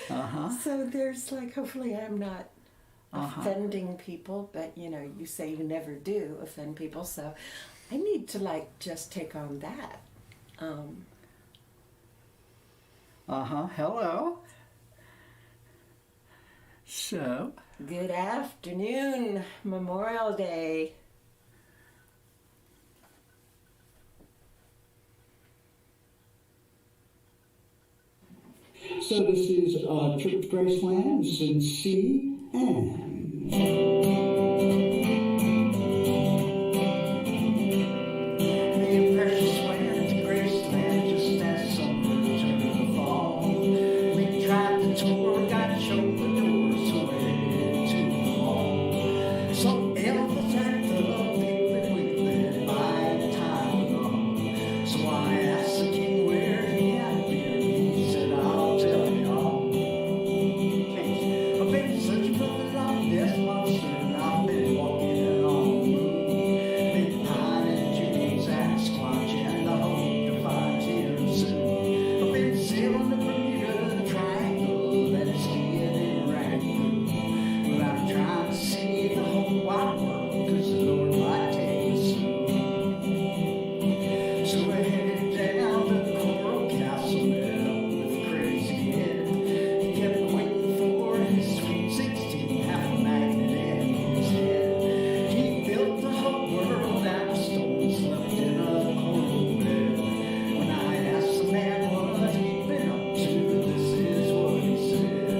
So there's like, hopefully I'm not Uh-huh. offending people, but you say you never do offend people, so I need to like just take on that. Um, Hello. So, Good afternoon, Memorial Day. So this is Church of Graceland, in C and the precious land, Graceland, just as summer turned to fall. We tried the tour, got shown the door, so headed to the mall. Some Elvis at the people we by the time along. So I asked the king where he had been. He said, I'll tell you all. I've been searching for the Loch Ness monster, and I've been walking on the moon. Been hiding Judy's Sasquatch, and I hope to find him soon. I've been sailing the Bermuda Triangle, and skiing in Rangoon. But I'm trying to see the whole wide world, 'cause the Lord might take me soon. So we're headed down to Coral Castle, met with Crazy Ed. He kept waiting for his sweet 16, half a magnet in his head. He built the whole world out of stone, slept in a coral bed. When I asked the man what he'd been up to, this is what he said.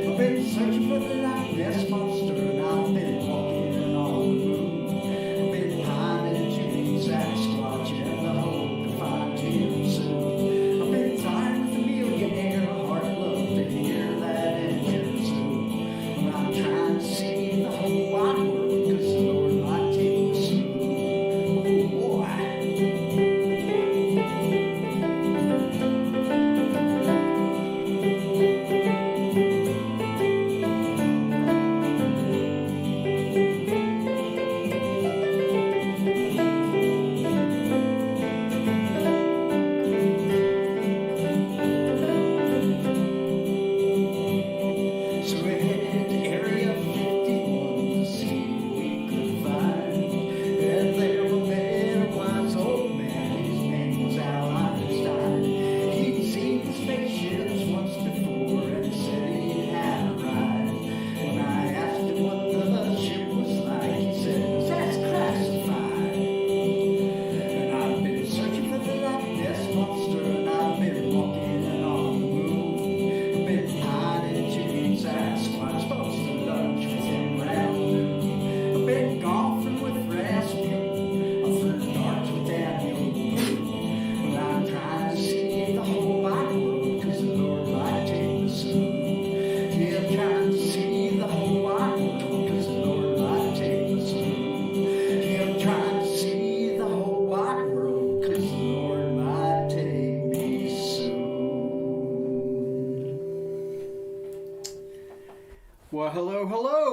I've been searching for the Loch Ness monster, and I've been walking on the moon. Been hiding Judy's Sasquatch, and I hope to find him soon. I've been flying with a millionaire, heart love to hear that engine zoom. But I'm trying to see the whole wide world, 'cause the Lord might take me soon. Oh boy. So we headed to Area 51 to see what we could find. And there we met a wise old man, his name was Al Einstein. He'd seen the spaceships once before and said he had a ride. When I asked him what the ship was like, he said, that's classified. And I've been searching for the Loch Ness monster, and I've been walking on the moon. I've been hiding Judy's Sasquatch, supposed to lunch with him round noon. I've been golfing with Rasputin, I've threw darts with Daniel Boone. But I'm trying to see the whole wide world, 'cause the Lord might take me soon. Yeah, I'm trying to see the whole wide world, 'cause the Lord might take me soon. Yeah, I'm trying to see the whole wide world, 'cause the Lord might take me soon. Well, hello,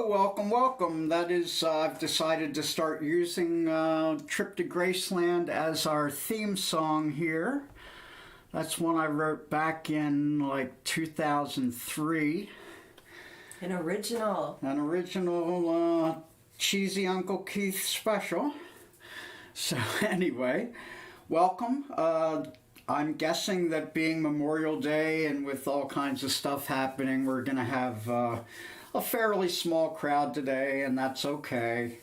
welcome. That is, I've decided to start using Trip to Graceland as our theme song here. That's one I wrote back in like 2003. An original. An original cheesy Uncle Keith special. So anyway, welcome. I'm guessing that being Memorial Day and with all kinds of stuff happening, we're going to have a fairly small crowd today, and that's okay.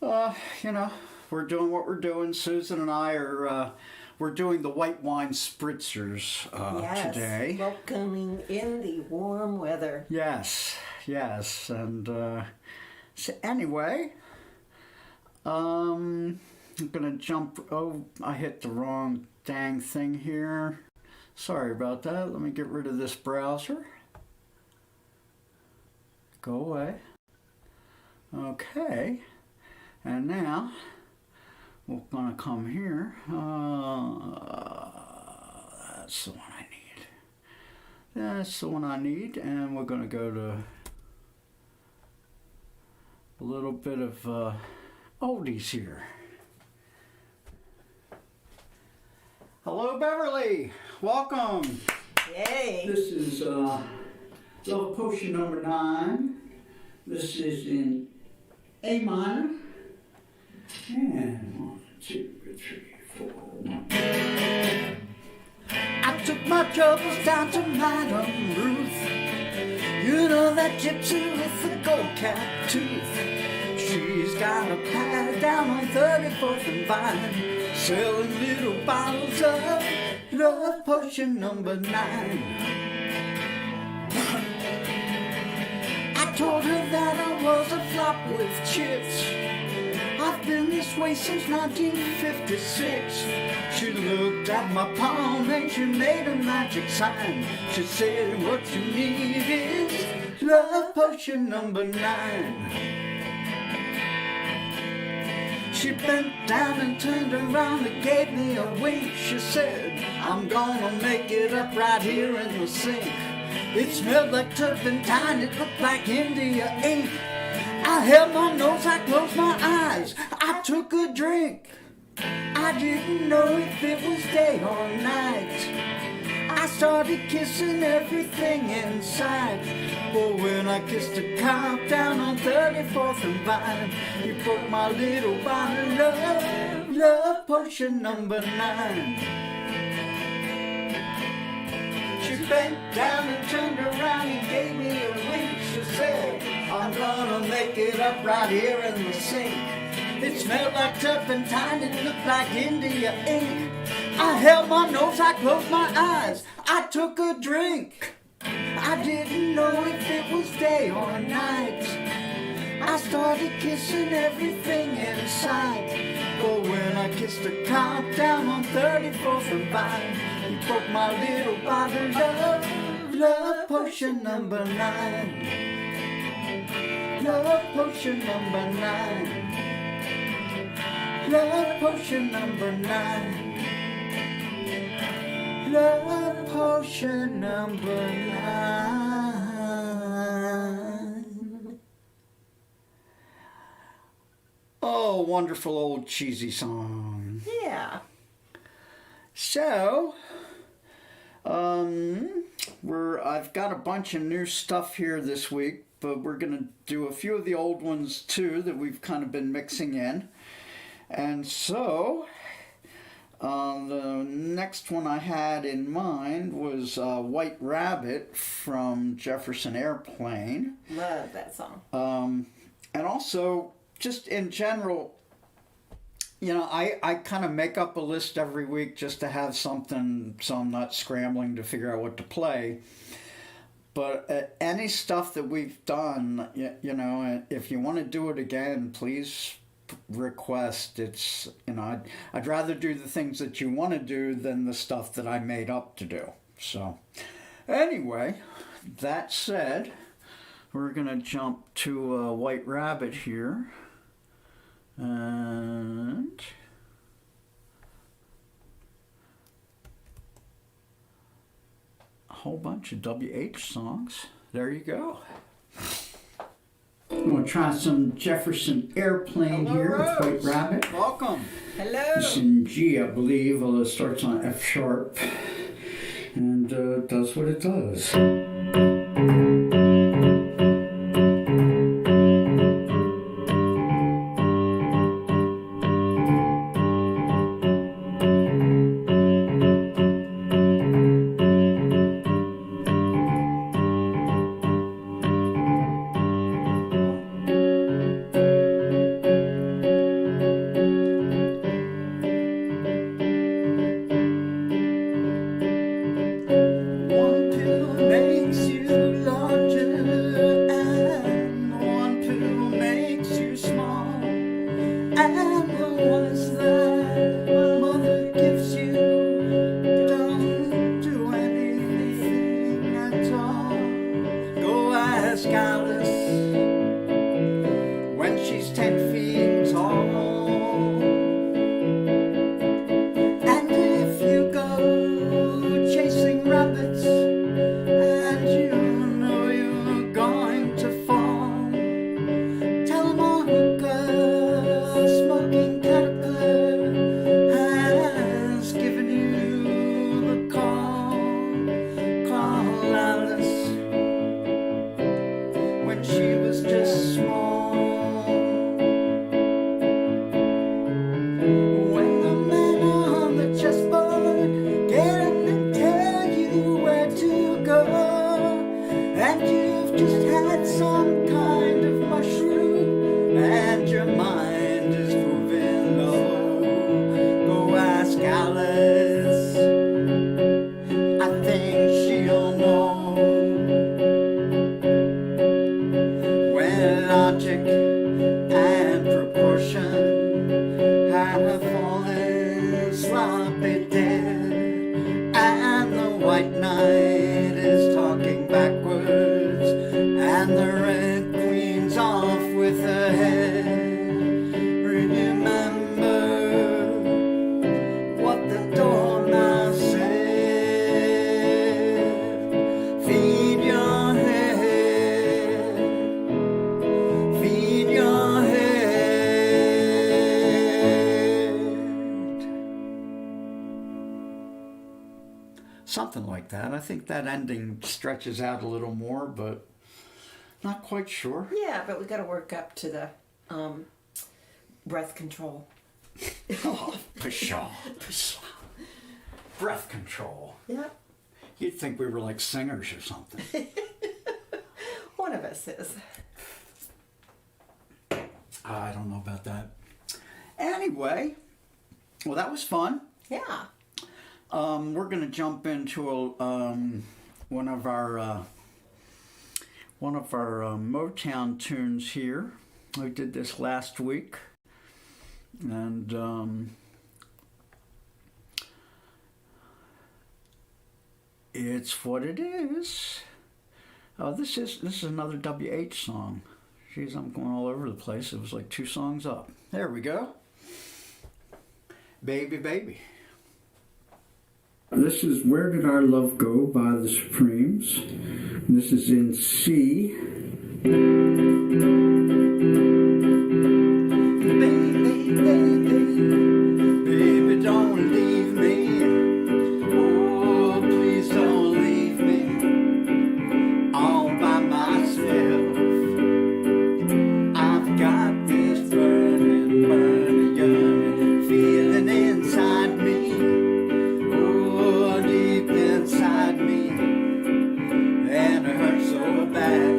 We're doing what we're doing. Susan and I are we're doing the white wine spritzers Yes, today. welcoming in the warm weather. Yes, and so anyway, I'm gonna jump. Oh, I hit the wrong dang thing here. Sorry about that. Let me get rid of this browser. Go away. Okay, and now we're gonna come here. That's the one I need. That's the one I need, and we're gonna go to a little bit of oldies here. Hello, Beverly. Welcome. Yay! This is Love Potion number 9. This is in A minor. And 1, 2, 3, 4, 1. I took my troubles down to Madame Ruth. You know that gypsy with the gold cap tooth. She's got a pad down on 34th and Vine, selling little bottles of Love Potion number 9. I told her that I was a flop with chips. I've been this way since 1956. She looked at my palm and she made a magic sign. She said, what you need is Love Potion number 9. She bent down and turned around and gave me a wink. She said, I'm gonna make it up right here in the sink. It smelled like turpentine, it looked like India ink. I held my nose, I closed my eyes, I took a drink. I didn't know if it was day or night. I started kissing everything inside. But when I kissed a cop down on 34th and Vine, he broke my little bottle of Love Potion number 9. She bent down and turned around and gave me a wink. She said, I'm gonna make it up right here in the sink. It smelled like turpentine, it looked like India ink. I held my nose, I closed my eyes, I took a drink. I didn't know if it was day or night. I started kissing everything inside. But when I kissed a cop down on 34th and Vine, he broke my little bottle of Love Potion number 9. Love Potion number 9. Love Potion number 9. Love Potion number 9. Oh, wonderful old cheesy song. Yeah. So, I've got a bunch of new stuff here this week, but we're gonna do a few of the old ones too that we've kind of been mixing in. And so, the next one I had in mind was White Rabbit from Jefferson Airplane. Love that song. And also, just in general, you know, I kind of make up a list every week just to have something so I'm not scrambling to figure out what to play. But any stuff that we've done, you know, if you want to do it again, please request. It's, you know, I'd rather do the things that you want to do than the stuff that I made up to do. So anyway, that said, we're gonna jump to White Rabbit here, and a whole bunch of WH songs. There you go. I'm going to try some Jefferson Airplane here with White Rabbit. Welcome. Hello. It's in G, I believe, although it starts on F sharp and does what it does. something like that. I think that ending stretches out a little more, but not quite sure. Yeah, but we got to work up to the breath control. Oh, pshaw. Breath control. Yep. You'd think we were like singers or something. One of us is. I don't know about that. Anyway, well, that was fun. Yeah. We're going to jump into one of our Motown tunes here. We did this last week, and it's what it is. Oh, this is another WH song. Jeez, I'm going all over the place. It was like 2 songs up. There we go. Baby, baby. This is Where Did Our Love Go by the Supremes. This is in C. Baby, baby, baby, don't leave me. Oh, please don't leave me all by myself. I've got this burning, burning, yearning feeling inside me. Oh, deep inside me, and it hurts so bad.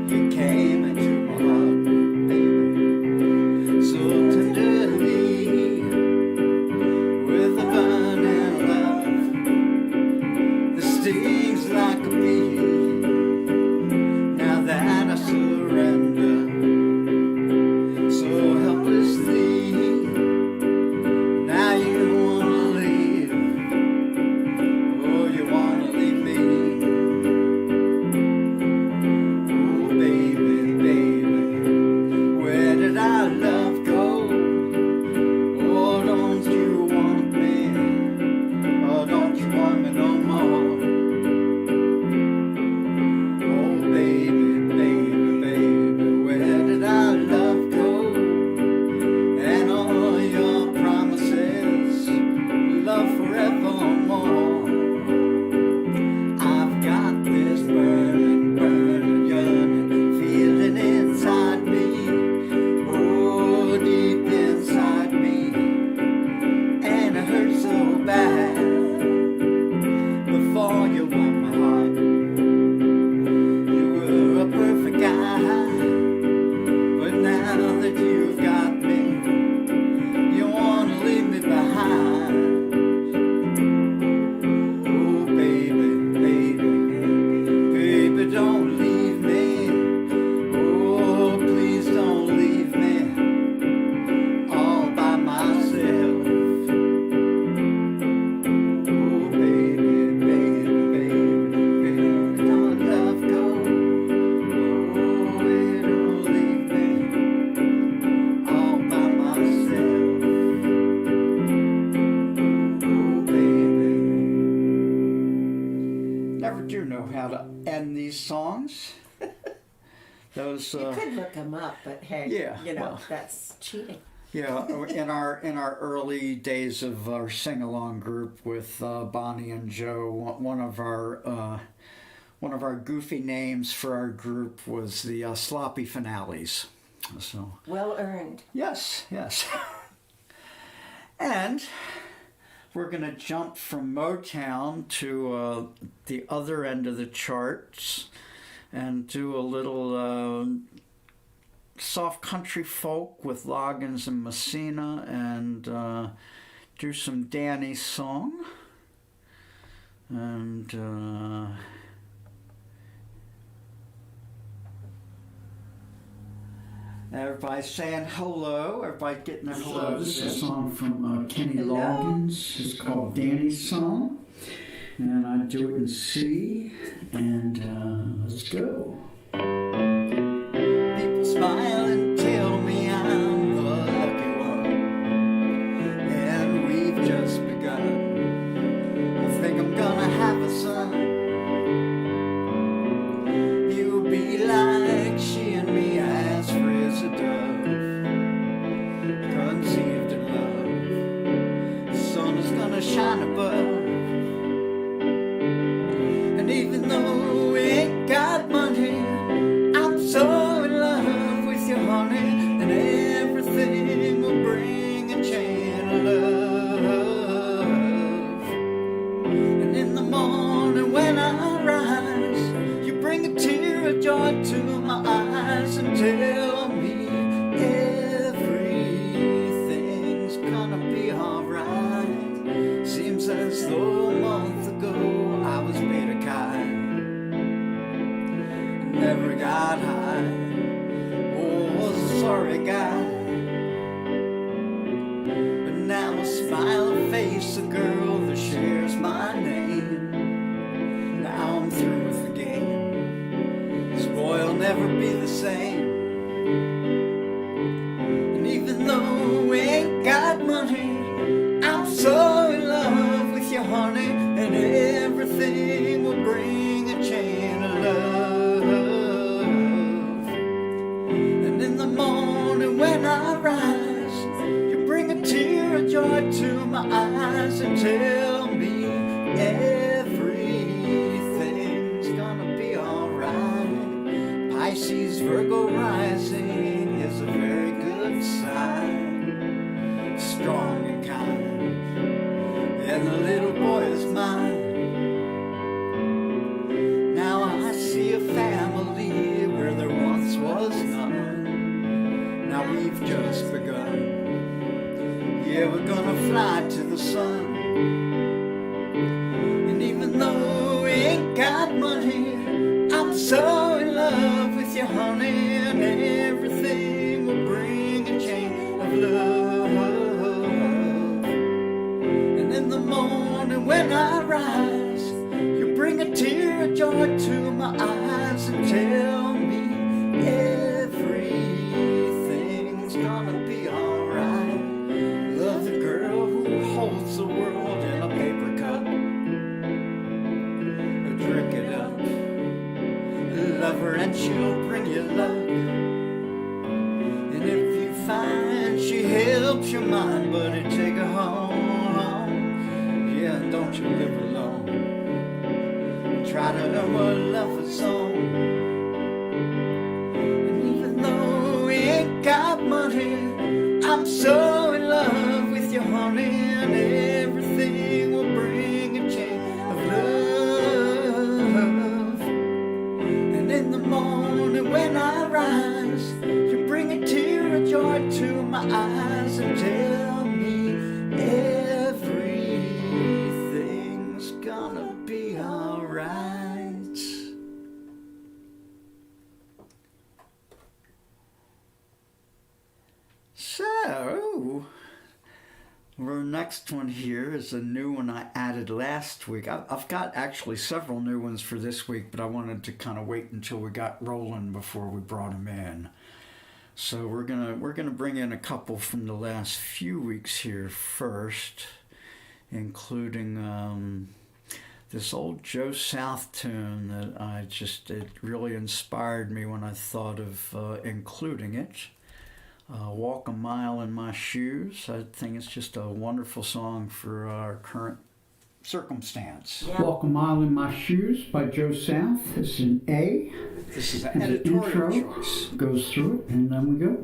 You came into my heart, baby, so tenderly, with a burning love that stings like a bee. Now that I surrender so helplessly, now you wanna leave. Oh, you wanna leave me. Oh, baby, baby, where did our love go? Oh, don't you want me? Oh, don't you want me no more? Oh, baby, baby, baby, where did our love go? And all your promises, love forevermore. I've got this burning, burning, yearning feeling inside me. Oh, deep inside me, and it hurts so bad. Before you won my heart, you were a perfect guy. But now that you've got me, you wanna leave me behind. Oh, baby, baby, baby, don't leave me. Oh, please don't leave me all by myself. Oh, baby, baby, baby, baby, don't love go. Oh, don't leave me all by myself. Oh, baby. Never do know how to end these songs. Those You could look them up, but hey, yeah, you know, well. that's cheating. yeah, in our early days of our sing-along group with Bonnie and Joe, one of our goofy names for our group was the Sloppy Finales. So Well earned. yes. And we're going to jump from Motown to the other end of the charts and do a little soft country folk with Loggins and Messina, and do some Danny's song. And everybody's saying hello. Everybody getting their hellos. This is a song from Kenny Hello. Loggins. It's called Danny's Song. And I do it in C. And let's go. People smile and tell me I'm the lucky one. And we've just begun. I think I'm gonna have a son. You'll be like she and me, as free as a dove, conceived in love. The sun is gonna shine above. smiling face, a girl that shares my name. Now I'm through with the game. This boy'll never be the same. And even though we ain't got money, I'm so in love with you, honey, and everything will bring a chain of love. And in the morning when I rise, you bring a tear of joy to my eyes and tell me everything's gonna be alright. Pisces, Virgo rising is a very good sign, strong and kind, and the little boy is mine. Now I see a family where there once was none. Now we've just begun. Yeah, we're gonna fly to the sun. And even though we ain't got money, I'm so in love with you, honey, and everything will bring a chain of love. And in the morning when I rise, you bring a tear of joy to my eyes and tell me everything's gonna be alright. Love the girl who holds the world in a paper cup. Drink it up. Love her and she'll bring you luck. And if you find she helps your mind, buddy, take her home. Yeah, don't you live alone. Try to learn what love is on. And even though we ain't got money, I'm so in love with you, honey, and everything will bring a chain of love. And in the morning when I rise, you bring a tear of joy to my eyes and tell me everything's gonna be alright. So, our next one here is a new one I added last week. I've got actually several new ones for this week, but I wanted to kind of wait until we got rolling before we brought them in. So we're gonna bring in a couple from the last few weeks here first, including this old Joe South tune that it really inspired me when I thought of including it. Walk a Mile in My Shoes. I think it's just a wonderful song for our current circumstance. Yeah. Walk a Mile in My Shoes by Joe South. This is an A. This is an And the editorial intro choice. goes through it, and then we go.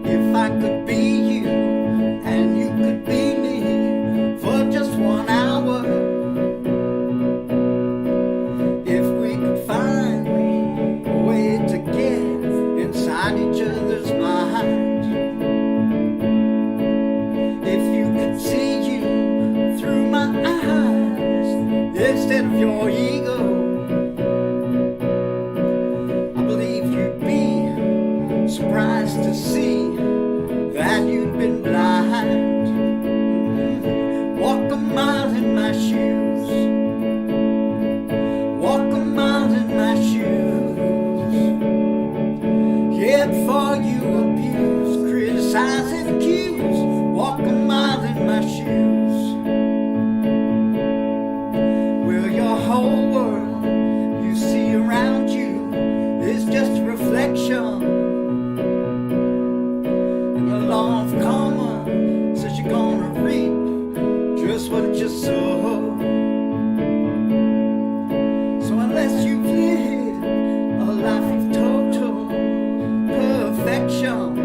If I could be you and you could be me for just 1 hour, if we could find a way to get inside each other's minds, if you could see you through my eyes instead of your ego, I believe you'd be surprised to see that you've been blind. Walk a mile in my shoes. Walk a mile in my shoes. Yeah, before you abuse, criticize and accuse. Walk a mile in my shoes. Well, your whole world you see around you is just a reflection. And the law of karma says you're gonna reap just what you sow. So unless you've lived a life of total perfection,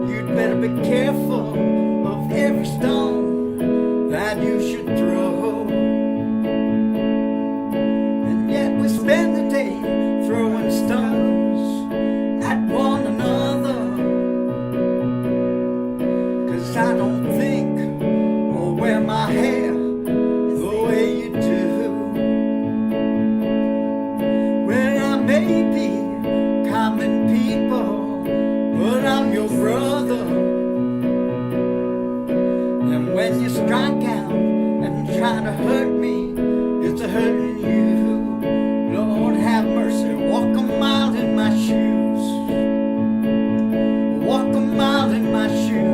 you'd better be careful of every stone that you should throw. And yet we spend the day throwing stones at one another. your brother. And when you strike out and try to hurt me, it's a hurting you. Lord have mercy, walk a mile in my shoes. Walk a mile in my shoes.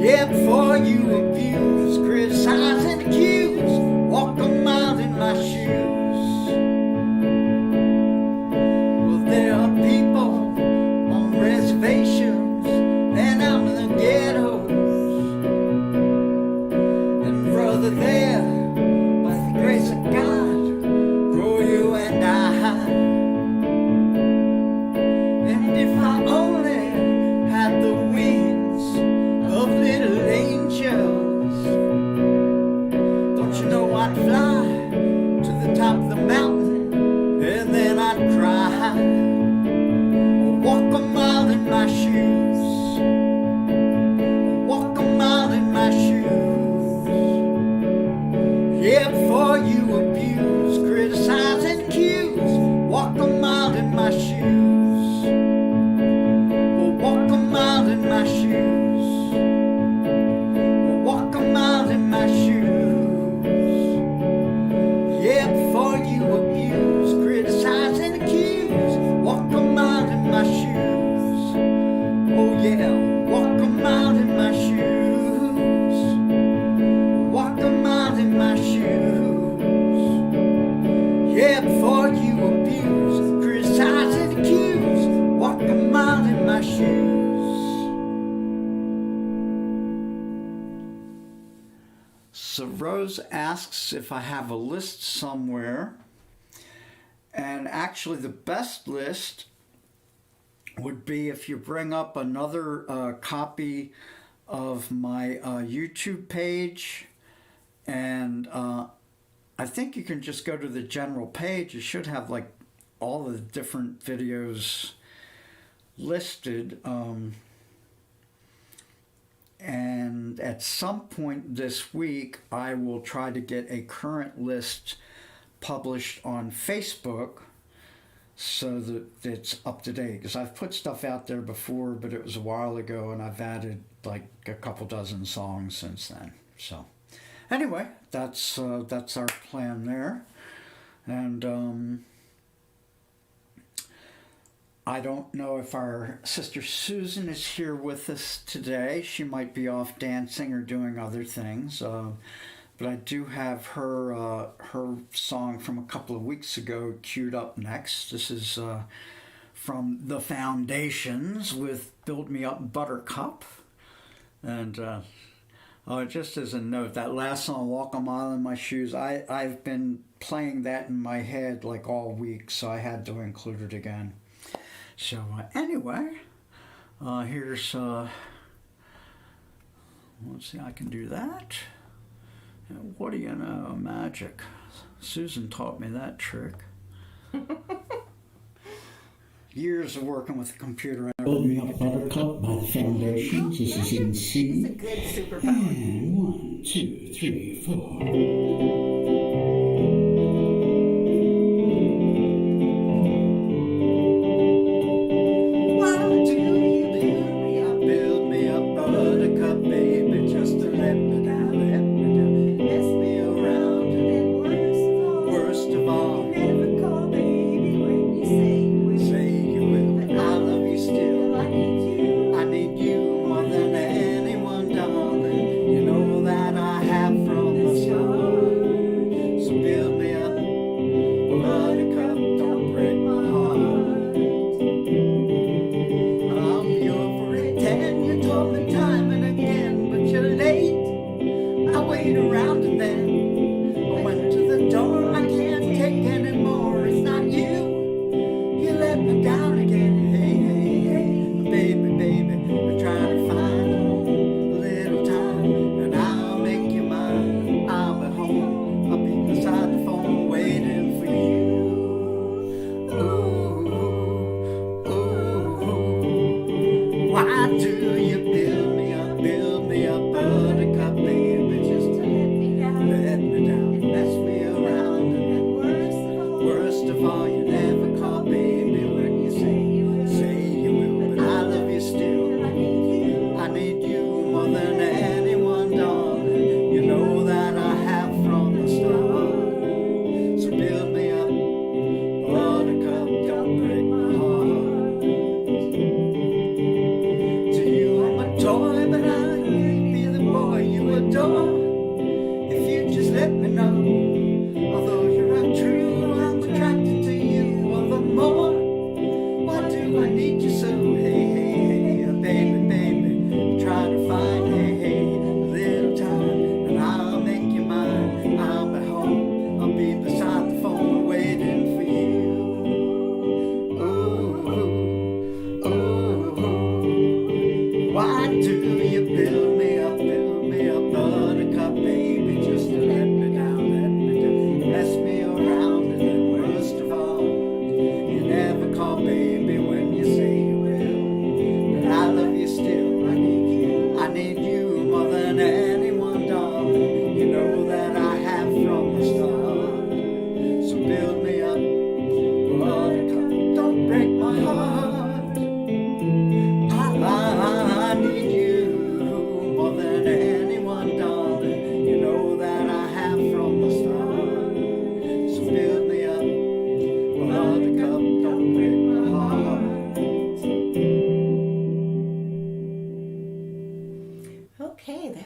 Yeah, before you abuse, criticize and accuse, walk a mile in my shoes. Well, there are people on reservations and out in the ghettos, and brother, there, by the grace of God, for you and I. And if I only had the wings of little angels, don't you know I'd fly to the top of the mountain and then I'd cry. Walk a mile in my shoes. Walk a mile in my shoes. Yeah, before you abuse, criticize and accuse, walk a mile in my shoes. Walk a mile in my shoes. Walk a mile in my shoes. Yeah, before you abuse, criticize and accuse, walk a mile in my shoes. Oh yeah, walk a mile in my shoes. Walk a mile in my shoes. Yeah, before you abuse, criticize and accuse, walk a mile in my shoes. So Rose asks if I have a list somewhere, and actually the best list would be if you bring up another copy of my YouTube page, and I think you can just go to the general page. You should have like all the different videos listed. And at some point this week, I will try to get a current list published on Facebook so that it's up to date. Because I've put stuff out there before, but it was a while ago, and I've added like a couple dozen songs since then. So anyway, that's our plan there. And I don't know if our sister Susan is here with us today. She might be off dancing or doing other things. But I do have her song from a couple of weeks ago queued up next. This is from The Foundations with Build Me Up Buttercup. And just as a note, that last song, Walk a Mile in My Shoes, I've been playing that in my head like all week, so I had to include it again. So anyway, here's, let's see, I can do that. And what do you know, magic. Susan taught me that trick. Years of working with a computer. Build Me Up Buttercup by The Foundations. This is in C. He's a good superpower. And 1, 2, 3, 4.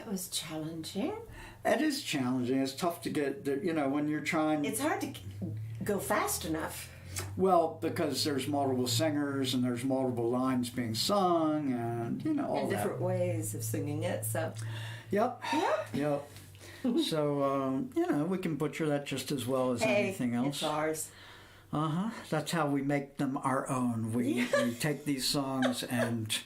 That was challenging. It is challenging. It's tough to get, when you're trying. It's hard to go fast enough. Well, because there's multiple singers and there's multiple lines being sung and, all And that. different ways of singing it, so. Yep. Yep. So, we can butcher that just as well as anything else. It's ours. Uh-huh. That's how we make them our own. We take these songs and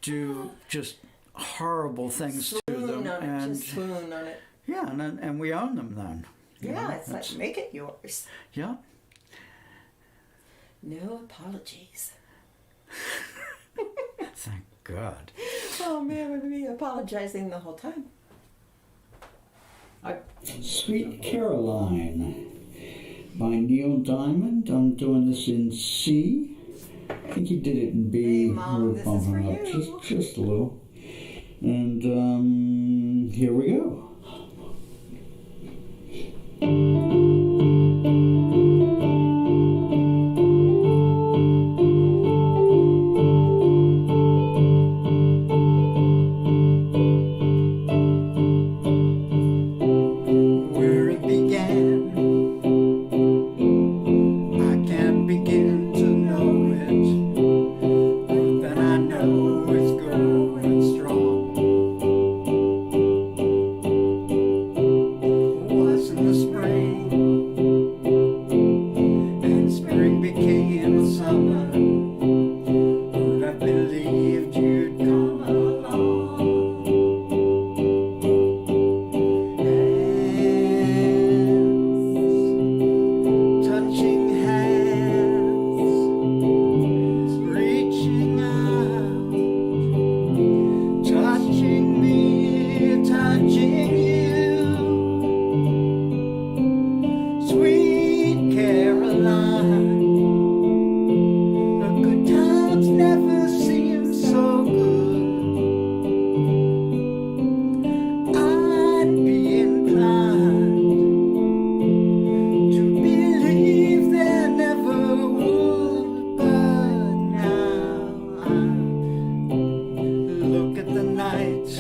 do just horrible things to them. Just swoon on it. Yeah, and we own them then. Yeah, it's like, make it yours. Yeah. No apologies. Thank God. Oh man, we'd be apologizing the whole time. Sweet Caroline by Neil Diamond. I'm doing this in C. I think he did it in B. Hey, Mom, We're this is bumping for it up you. just a little. And here we go. Where it began, I can't begin to know it, but I know it's growing strong. It was in the spring, and spring became a summer. Would I believed you'd come along? Touching hands, reaching out, touching me, touching you, sweet Caroline. The good times never seem so good. I'd be inclined to believe there never would, but now I look at the night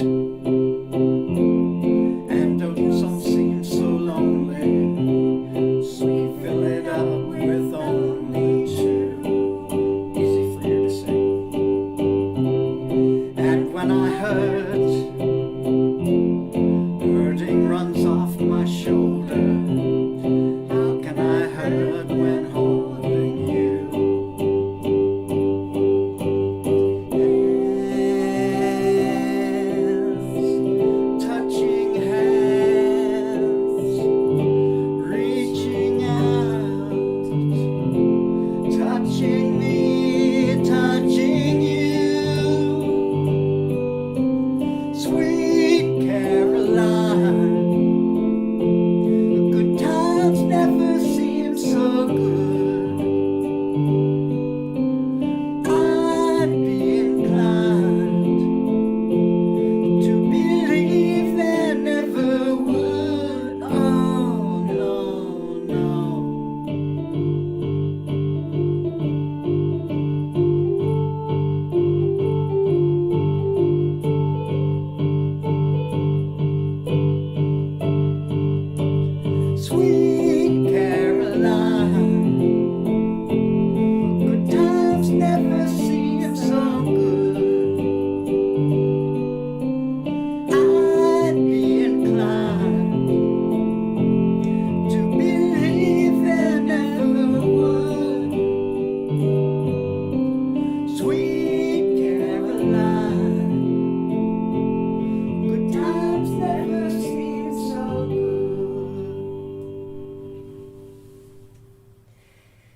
and don't some seem so lonely, so we fill it up with only two. Easy for you to sing. And when I hurt, hurting runs off my shoulder. How can I hurt when holding you? Hands, touching hands, reaching out, touching me, touching you, sweet Caroline. Good times never seem so good. I'd be inclined to believe there never would. Oh no, no. Sweet Caroline, good times never seem so good. I'd be inclined to believe there never would. Sweet Caroline, good times never seem so good.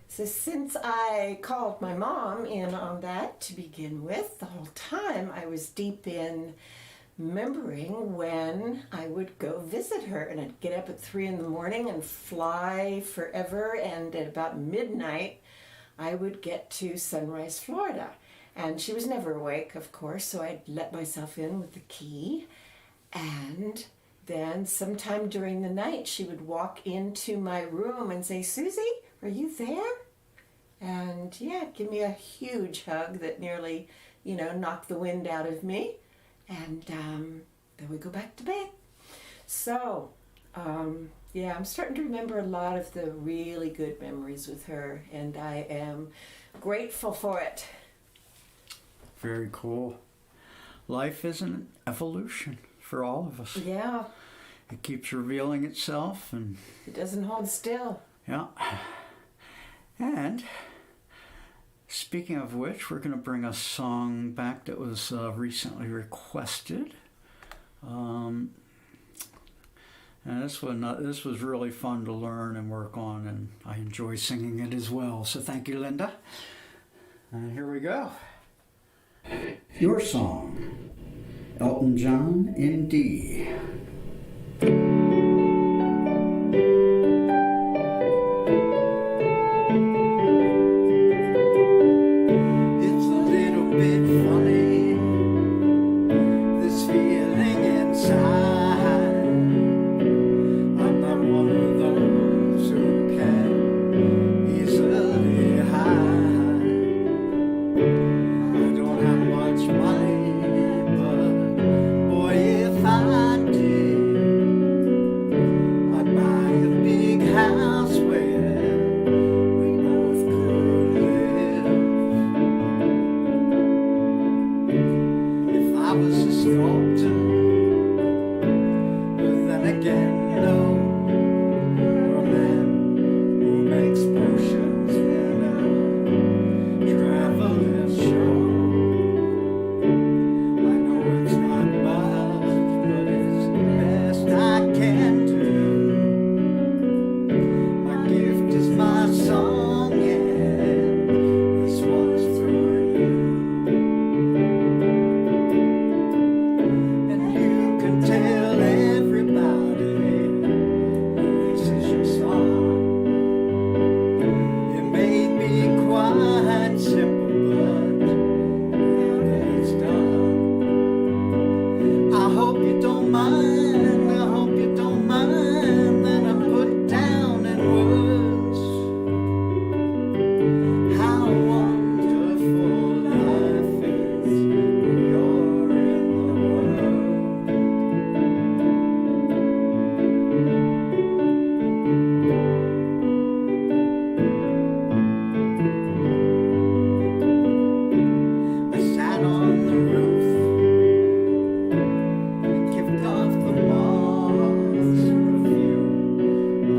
So since I called my mom in on that to begin with, the whole time I was deep in remembering when I would go visit her, and I'd get up at 3 in the morning and fly forever, and at about midnight I would get to Sunrise, Florida. And she was never awake, of course, so I'd let myself in with the key, and then sometime during the night she would walk into my room and say, "Susie, are you there?" And yeah, give me a huge hug that nearly, knocked the wind out of me. And then we go back to bed. So, yeah, I'm starting to remember a lot of the really good memories with her, and I am grateful for it. Very cool. Life is an evolution for all of us. Yeah, It keeps revealing itself, and it doesn't hold still. yeah. And speaking of which, we're going to bring a song back that was recently requested. And this was really fun to learn and work on, and I enjoy singing it as well. So thank you, Linda. And here we go. Your song, Elton John in D. It's a little bit funny, this feeling inside. I'm not one of those who can easily hide. I don't have much money, but boy, if I did, I'd buy a big house where we both could live. If I was a sculptor, but then again, no, or a man who makes potions in a traveler's show. I know it's not much, but it's the best I can do. My gift is my song, and this one's for you. And you can tell everybody this is your song. It may be quite simple, but now that it's done, I hope you don't mind. I hope you don't mind that I put down in words how wonderful life is when you're in the world. I sat on the roof and kept off the moths for a few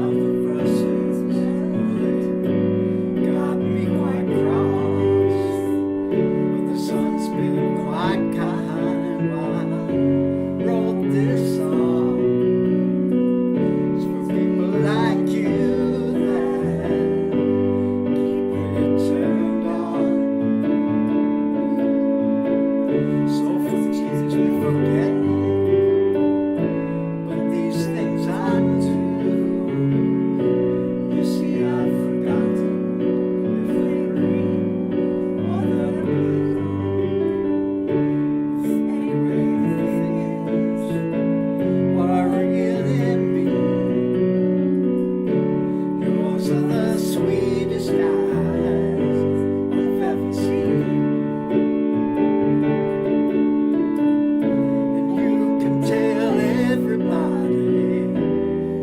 of the verses. They got me quite cross, but the sun's been quite kind while I wrote this song. It's for people like you that keep it turned on. So forgive me for forgetting, but these things I do. You see, I've forgotten if they're green or they're blue. Anyway, the thing is, what I really mean, yours are the sweetest eyes I've ever seen. And you can tell everybody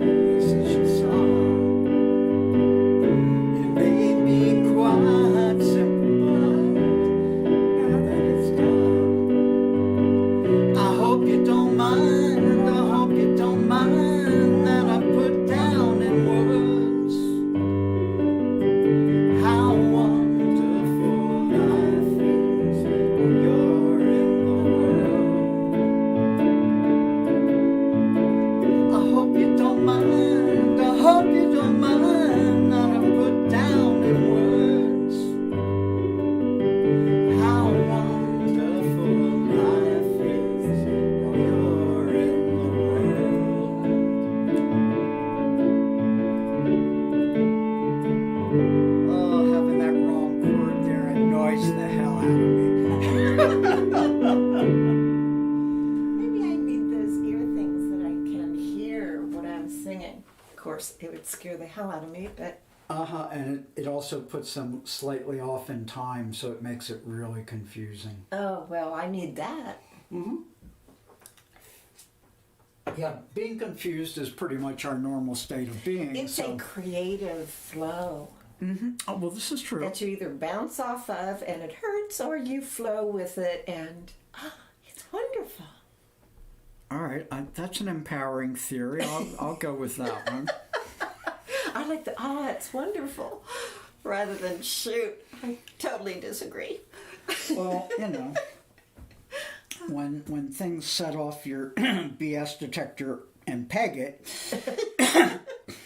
this is your song. It may be quite simple, but now that it's done, I hope you don't mind. I hope you don't mind that I put down in words how wonderful life is when you're in the world. I hope you don't mind. I hope you don't mind that I put down in words how wonderful life is when you're in the world. Oh, having that wrong chord there annoys the hell out of me. Maybe I need those ear things that I can hear what I'm singing. Of course, it would scare the hell out of me, but And it also puts them slightly off in time, so it makes it really confusing. oh well, I need that. Yeah, being confused is pretty much our normal state of being. It's a creative flow Oh, well, this is true. that you either bounce off of and it hurts, or you flow with it and it's wonderful. All right, that's an empowering theory. I'll go with that one. I like the it's wonderful rather than shoot. I totally disagree. Well, you know, when things set off your BS detector and peg it,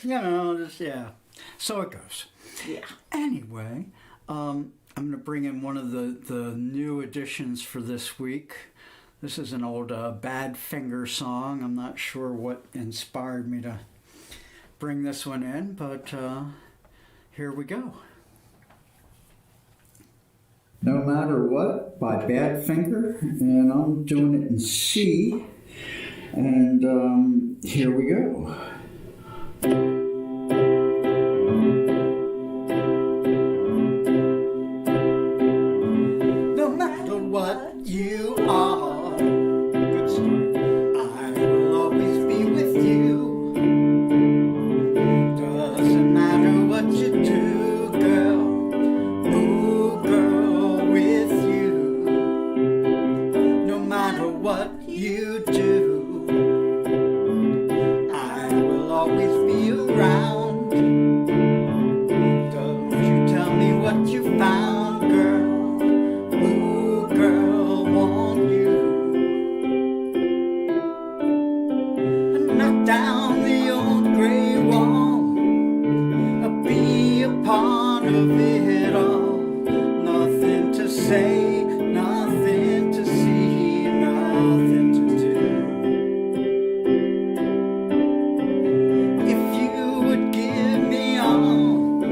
you know, just, yeah. So it goes. Yeah. Anyway, I'm going to bring in one of the new additions for this week. This is an old Badfinger song. I'm not sure what inspired me to bring this one in, but here we go. No Matter What by Badfinger, and I'm doing it in C, and here we go. No matter what you are, good start, I will always be with you. Doesn't matter what you do, girl. Ooh, girl, with you. No matter what you do, I will always be around. Don't you tell me what you found, girl. Ooh, girl, want you. Knock down the old gray wall. I'll be a part of it all. Nothing to say, nothing to see, nothing to do. If you would give me all,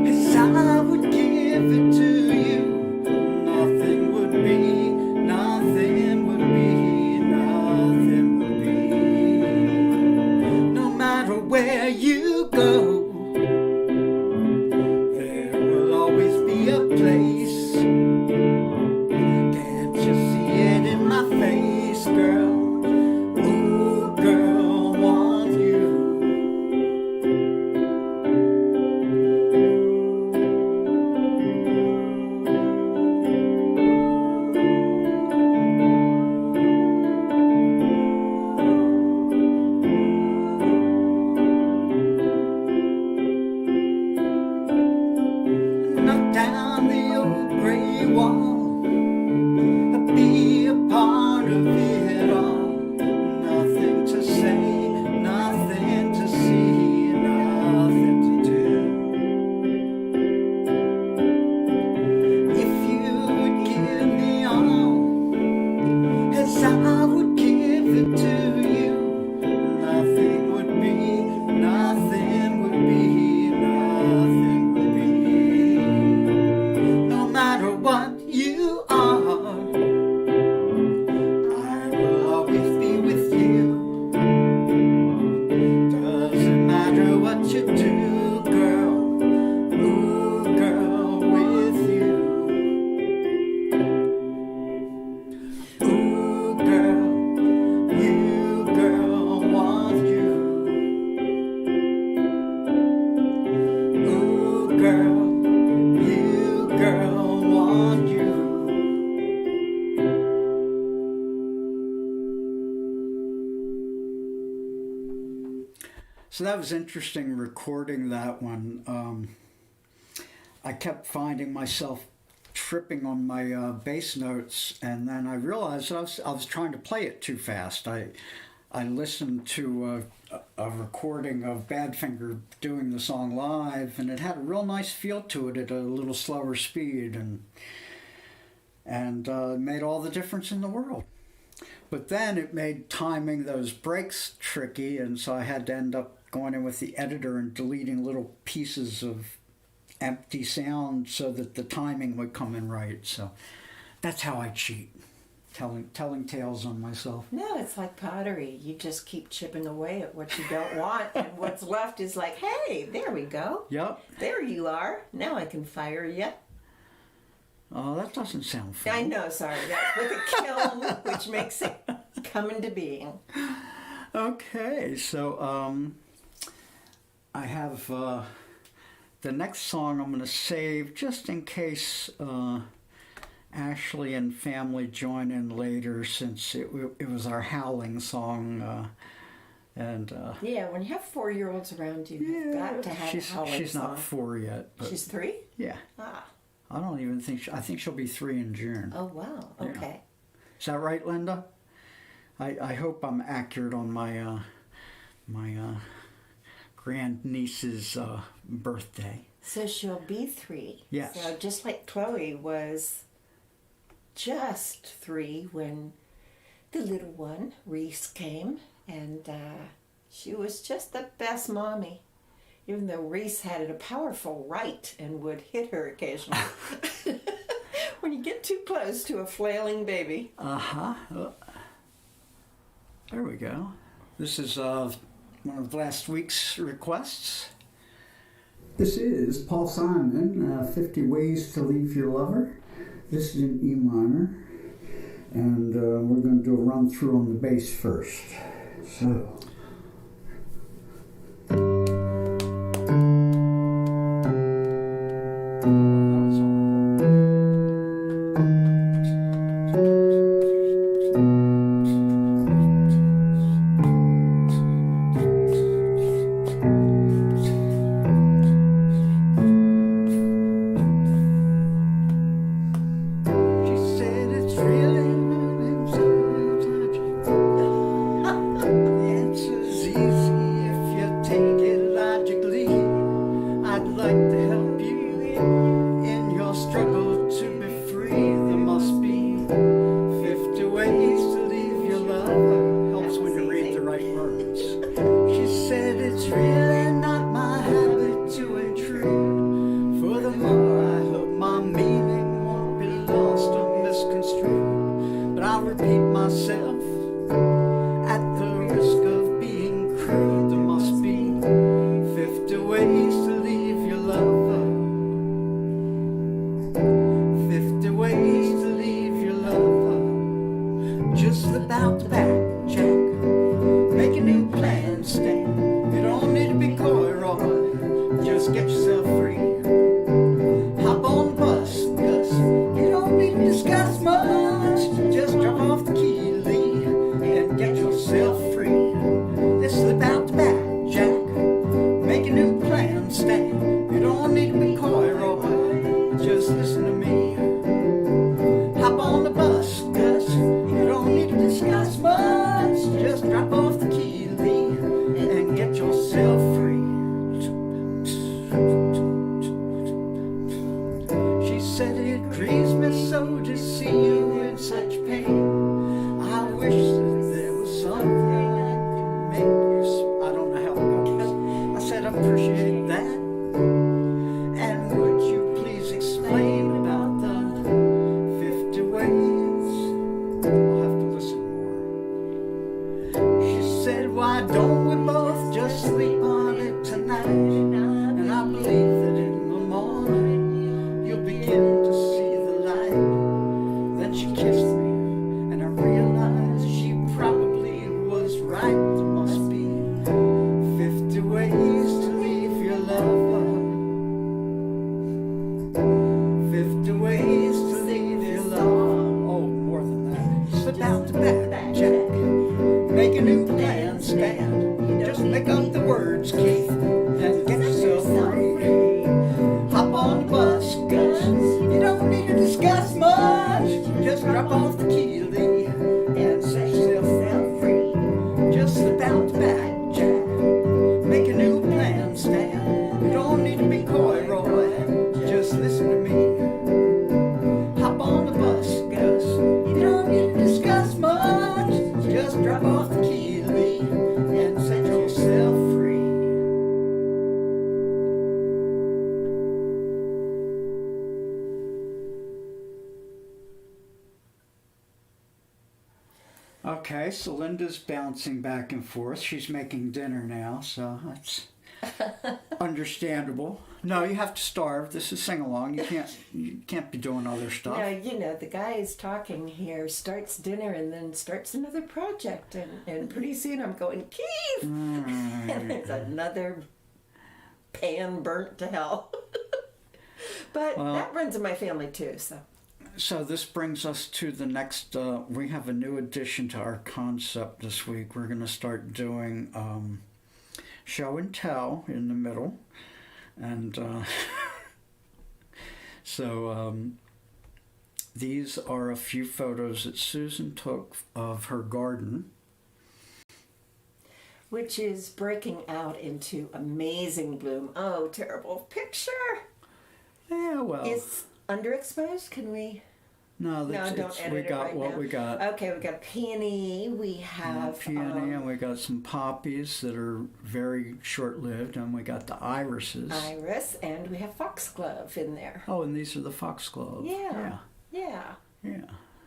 as I would give it to you, nothing would be, nothing would be, nothing would be. No matter where you go, there will always be a place. Can't you see it in my face, girl? Ooh, girl, want you. Knock down the old gray wall. I'll be a part of it all. Nothing to say, nothing to see, nothing to do. If you would give me all, as I would give it to you, nothing would be, nothing would be, nothing would be. No matter what you are, I will always be with you. Doesn't matter what you do, girl. Ooh, girl, with you. Ooh, girl, you, girl, want you. Ooh, girl, you, girl, want you. So that was interesting recording that one. I kept finding myself tripping on my bass notes, and then I realized that I was trying to play it too fast. I listened to a recording of Badfinger doing the song live, and it had a real nice feel to it at a little slower speed, and it made all the difference in the world. But then it made timing those breaks tricky, and so I had to end up going in with the editor and deleting little pieces of empty sound so that the timing would come in right. So that's how I cheat, telling tales on myself. No, it's like pottery. You just keep chipping away at what you don't want, and what's left is like, hey, there we go. Yep. There you are. Now I can fire you. Oh, that doesn't sound fun. I know, sorry. That's with a kiln, which makes it come into being. Okay, so I have the next song I'm going to save just in case Ashley and family join in later, since it was our howling song. Yeah, when you have 4-year-olds around you, you've got to have a howling she's song. not 4 yet. But She's 3? yeah. Ah. I don't even think I think she'll be 3 in June. Oh, wow. Yeah. Okay. Is that right, Linda? I hope I'm accurate on my grandniece's birthday. So she'll be 3. Yes. So just like Chloe was just 3 when the little one, Reese, came. And she was just the best mommy. Even though Reese had a powerful right and would hit her occasionally. When you get too close to a flailing baby. There we go. This is one of last week's requests. This is Paul Simon, 50 Ways to Leave Your Lover. This is in E minor. And we're going to do a run through on the bass first. So... Okay, so Linda's bouncing back and forth. She's making dinner now, so understandable. No, you have to starve. This is sing along. You can't be doing other stuff. Now, you know, the guy is talking here, starts dinner and then starts another project. And pretty soon I'm going, Keith! And there's another pan burnt to hell. But that runs in my family too, so. So this brings us to the next, we have a new addition to our concept this week. We're going to start doing show and tell in the middle. And so these are a few photos that Susan took of her garden. Which is breaking out into amazing bloom. Oh, terrible picture. Yeah, well. It's underexposed. Can we? No, don't edit we it got right what now. we got. Okay, we got a peony. We have Peony, and we got some poppies that are very short-lived, and we got the irises. iris, and we have foxglove in there. Oh, and these are the foxglove. Yeah. Yeah.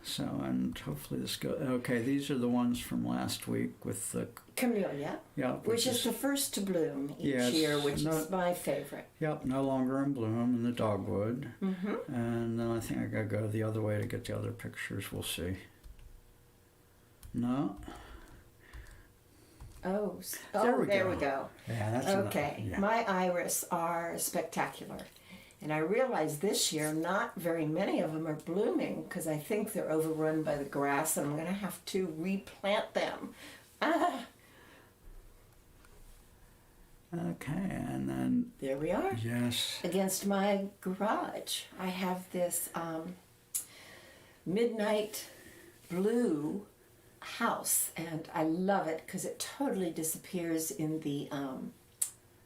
So, and hopefully this goes. Okay, these are the ones from last week with the Camellia, yeah, which is the first to bloom each Yes, year, which no- is my favorite. Yep, no longer in bloom in the dogwood. Mm-hmm. And then I think I gotta go the other way to get the other pictures. We'll see. No. There we go. Yeah, that's Okay, enough. Yeah. my iris are spectacular. And I realized this year not very many of them are blooming because I think they're overrun by the grass and I'm going to have to replant them. Okay, and then There we are. yes. Against my garage, I have this midnight blue house, and I love it because it totally disappears in the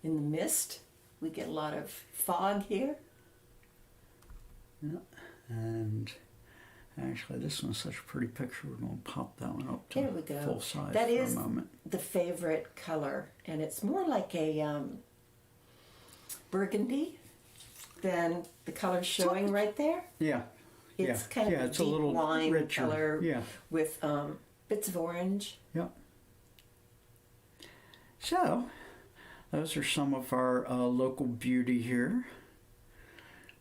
mist. We get a lot of fog here. Yeah. And actually, this one's such a pretty picture. We're going to pop that one up to There we go. full size That for is a moment. the favorite color, and it's more like a burgundy than the color showing right there. Yeah. It's yeah. kind of yeah, a it's deep a little wine richer. color Yeah. with bits of orange. Yep. So, those are some of our local beauty here.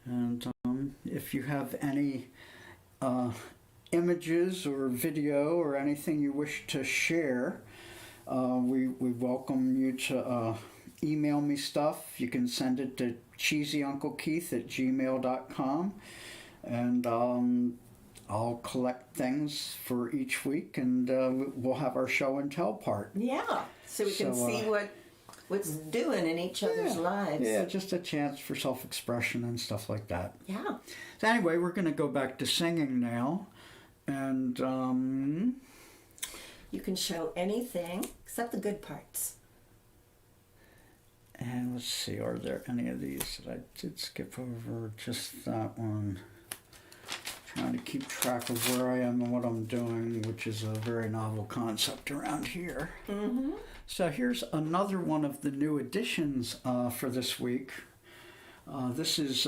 And if you have any images or video or anything you wish to share, we welcome you to email me stuff. You can send it to cheesyunclekeith@gmail.com. And I'll collect things for each week, and we'll have our show and tell part. Yeah, so we can So, see what's doing in each other's lives. Yeah, just a chance for self-expression and stuff like that. Yeah. So anyway, we're going to go back to singing now, and You can show anything except the good parts. let's see, are there any of these that I did skip over? Just that one. Trying to keep track of where I am and what I'm doing, which is a very novel concept around here. Mm-hmm. So here's another one of the new additions for this week. This is,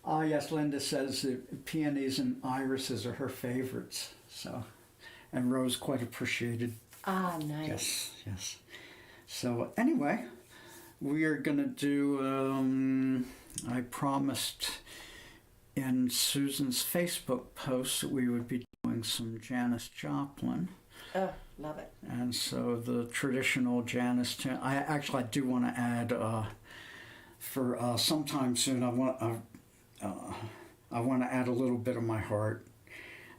yes, Linda says that peonies and irises are her favorites. So, and Rose quite appreciated. Ah, nice. Yes. So anyway, we are going to do, I promised in Susan's Facebook post that we would be doing some Janis Joplin. Oh, love it. And so the traditional Janis tune. I do want to add for sometime soon. I want to add a little bit of my heart.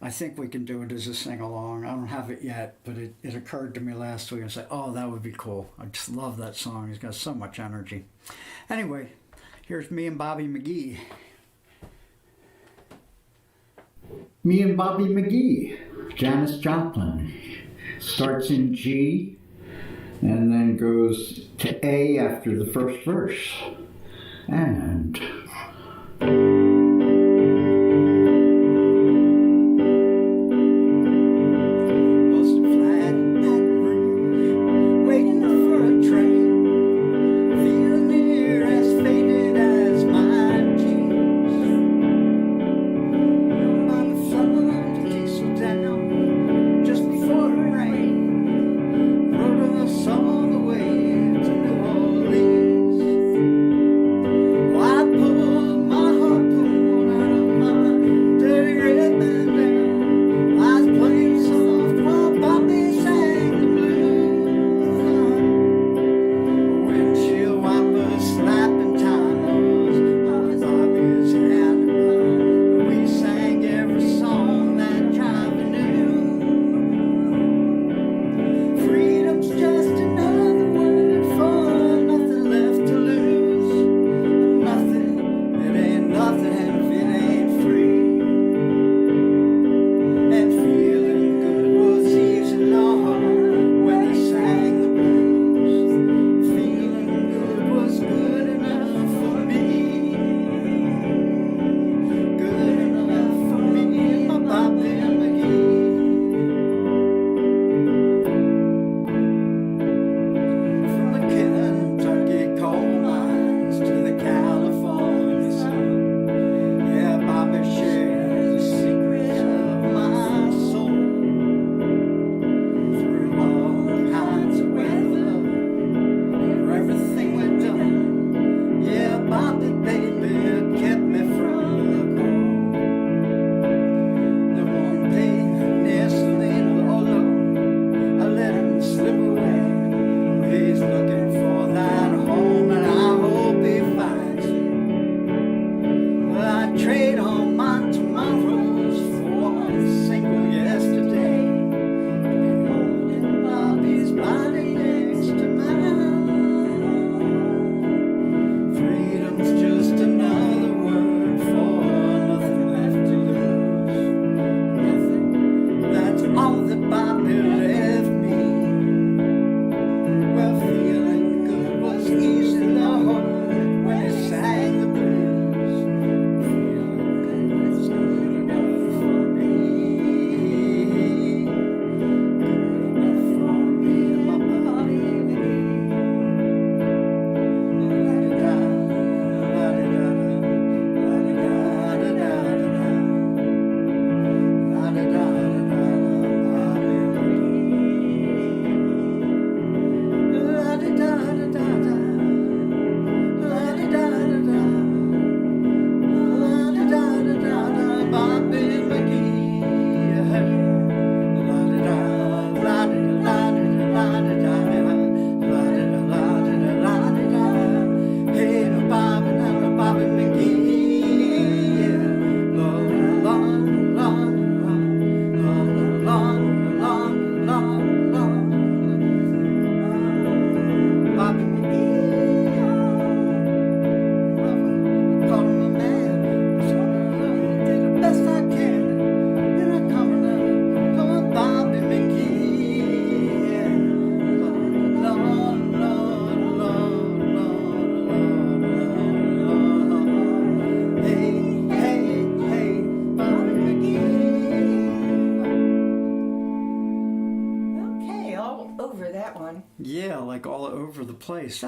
I think we can do it as a sing along. I don't have it yet, but it occurred to me last week. I said, "Oh, that would be cool." I just love that song. It's got so much energy. Anyway, here's me and Bobby McGee. Me and Bobby McGee, Janis Joplin. Starts in G and then goes to A after the first verse. And Boston flat, Baton Rouge, waiting for a train, feeling near as faded as my jeans. By the flood, diesel down, just before it rained, wrote a song on. Yeah, like all over the place.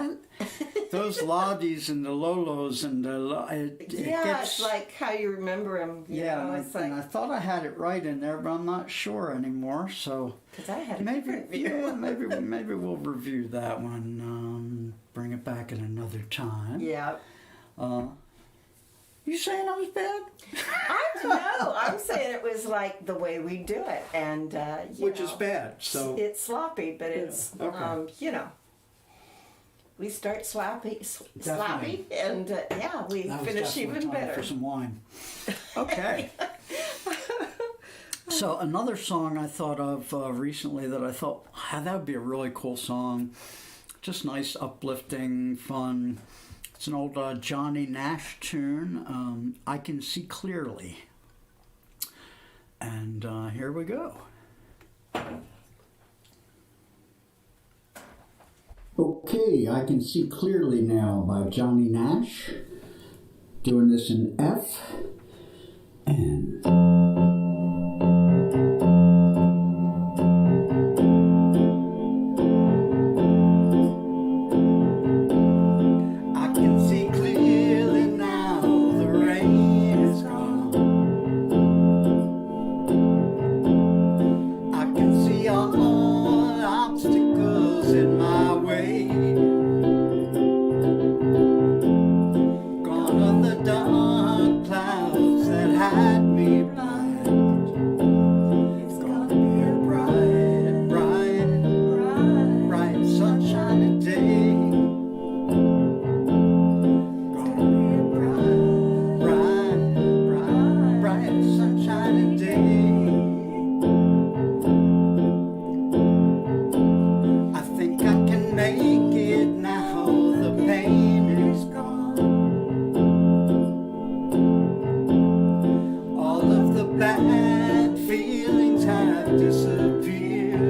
Those Loddies and the Lolos and it Yeah, gets, it's like how you remember them. yeah, It's and I like, thought I had it right in there, but I'm not sure anymore. So because I had a maybe, different view. yeah, maybe we'll review that one. Bring it back at another time. Yeah. You saying I was bad? I'm saying it was like the way we do it, and Which is bad. So it's sloppy, but it's okay. We start sloppy, Definitely. and we that was finish definitely even time better. for some wine. Okay. So another song I thought of recently that I thought that would be a really cool song, just nice, uplifting, fun. It's an old Johnny Nash tune, I Can See Clearly. And here we go. Okay, I Can See Clearly Now by Johnny Nash. Doing this in F and I can see clearly now the rain is gone. I can see all the obstacles in my way. Gone are the dark clouds that had me blind. It's gonna be a bright, bright, bright sunshiny day. Gonna be a bright, bright, bright sunshiny day. I think I can make it now, the pain is gone. All of the bad feelings have disappeared.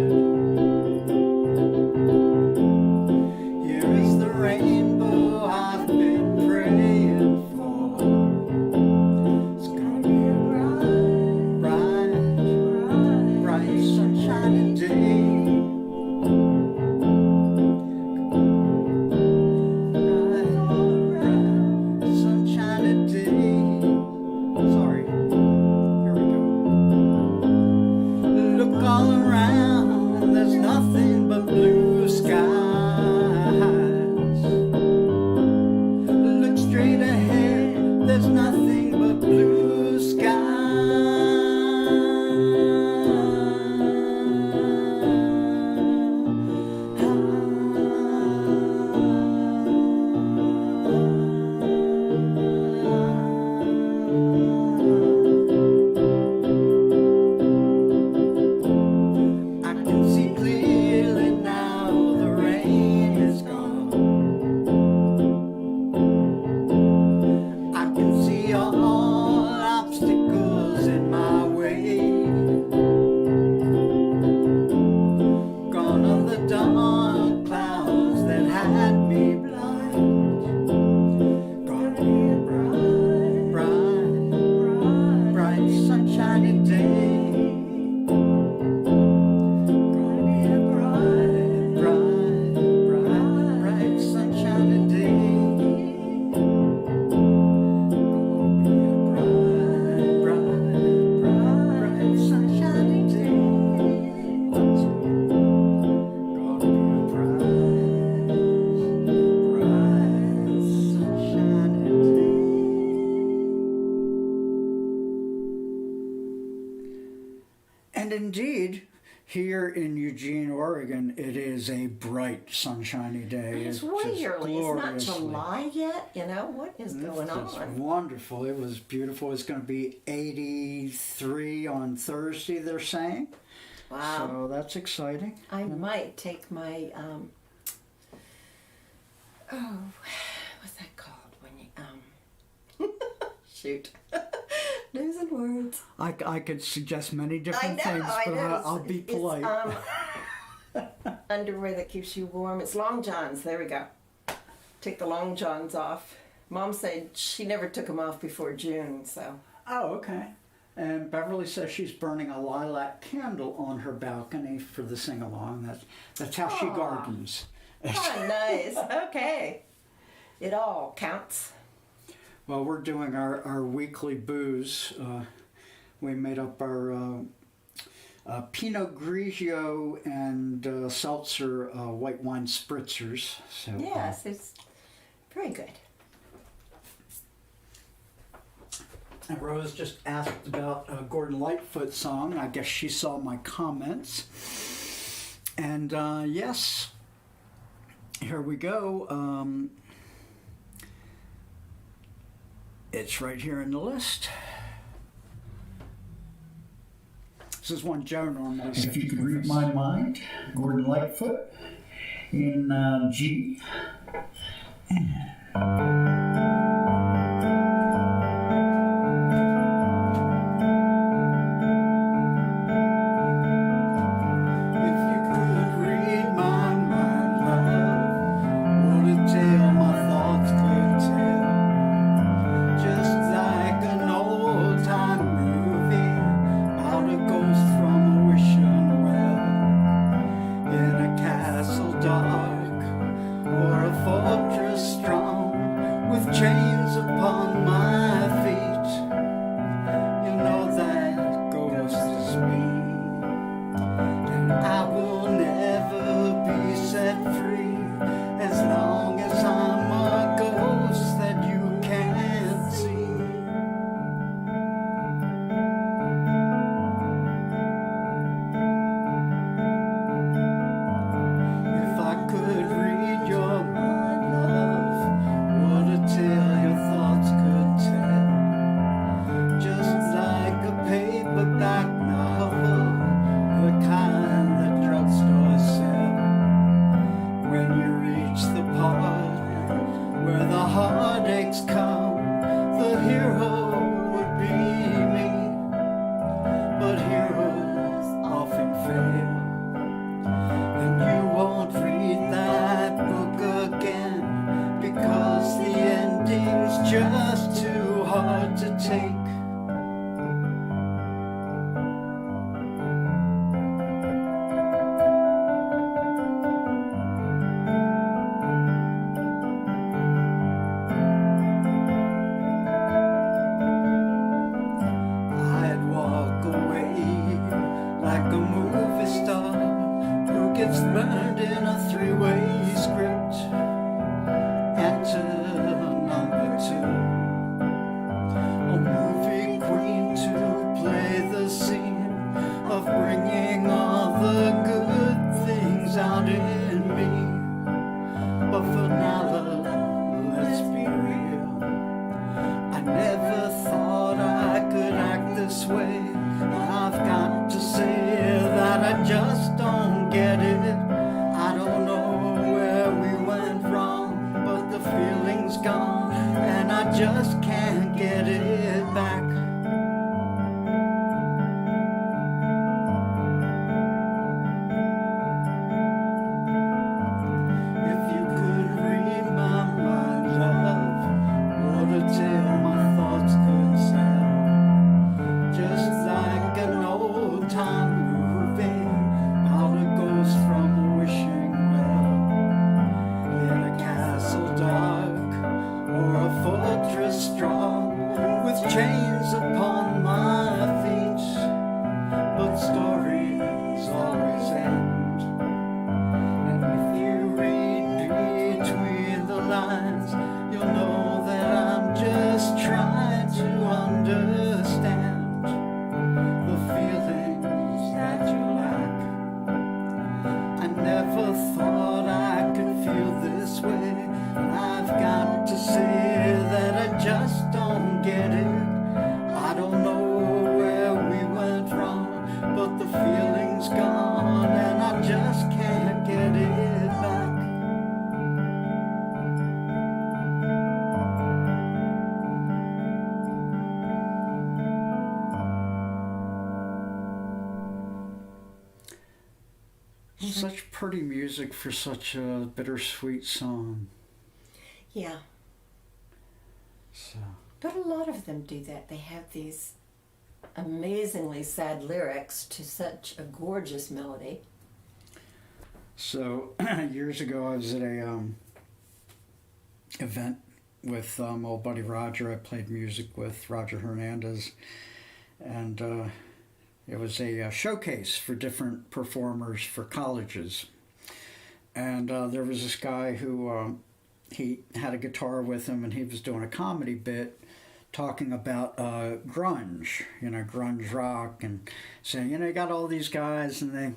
Here is the rainbow I've been praying for. It's gonna be a bright, bright, bright sunshiny day. Sunshiny day. Sorry. Here we go. Look all around, there's nothing but blue skies. Look straight ahead, there's nothing but blue I can see clearly now the rain is gone. I can see all obstacles in my way. Gone are the dark clouds that had me blind. Gonna be a bright, bright, bright sunshiny day. Gonna be a bright, bright, bright, bright sunshiny day. Gonna be a bright, bright, bright, bright sunshiny day. Gonna be a bright, bright sunshiny day. And indeed, here in Eugene, Oregon, it is a bright, sunshiny day. It's just way early. It's not gloriously. July yet. What is going It's on? wonderful. It was beautiful. It's going to be 83 on Thursday, they're saying. Wow. So that's exciting. I might take my what's that called when you shoot, losing words. I could suggest many different things, I but know. I'll be It's, polite. Underwear that keeps you warm. It's long johns. There we go. Take the long johns off. Mom said she never took them off before June, so Oh, okay. And Beverly says she's burning a lilac candle on her balcony for the sing-along. That's how she Aw. gardens. Oh, nice. Okay. It all counts. Well, we're doing our weekly booze. We made up our Pinot Grigio and seltzer white wine spritzers. So, Yes, it's very good. And Rose just asked about a Gordon Lightfoot song. I guess she saw my comments. And yes, here we go. It's right here in the list. This is one Joe normally says. If you could read my mind, Gordon Lightfoot in G. If you could read my mind, love, what a tale my thoughts could tell. Just like an old-time movie about a ghost from a wishing well, in a castle dark or a fortress strong, with chains upon my feet. You know that ghost is me. And I will never be set free as long as I'm a ghost that you can't see. If I could read your mind, love, what a tale your thoughts could tell. Just like a paperback novel, the kind that drugstores sell. When you reach the part where the heartaches come, the hero would be me. But heroes often fail, and you won't read that book again because the ending's just too hard to take. I'd walk away like a movie star who gets burned in a three-way script. Enter number two, a movie queen to play the scene of bringing all the good things out in me. But for now, let's be real. I never thought I could act this way. I've got to say that I just don't get it. I don't know where we went wrong, but the feeling's gone, and I just can't get it back. If you could read my mind, love, what a tale my thoughts could sell. Just like an old-time movie about a ghost from a wishing well, in a castle dark or a fortress strong, with chains upon my feet. But stories always end, and if you read between the lines, you'll know that I'm just trying to understand the feelings that you lack. I never thought I could feel this way, and I've got to say that I just don't get it. I don't know where we went wrong, but the feeling's gone, and I just can't get it back. Such pretty music for such a bittersweet song. Yeah, So, but a lot of them do that. They have these amazingly sad lyrics to such a gorgeous melody. So years ago, I was at a event with old buddy Roger. I played music with Roger Hernandez, and it was a showcase for different performers for colleges. And there was this guy who he had a guitar with him, and he was doing a comedy bit talking about grunge, grunge rock, and saying, you got all these guys, and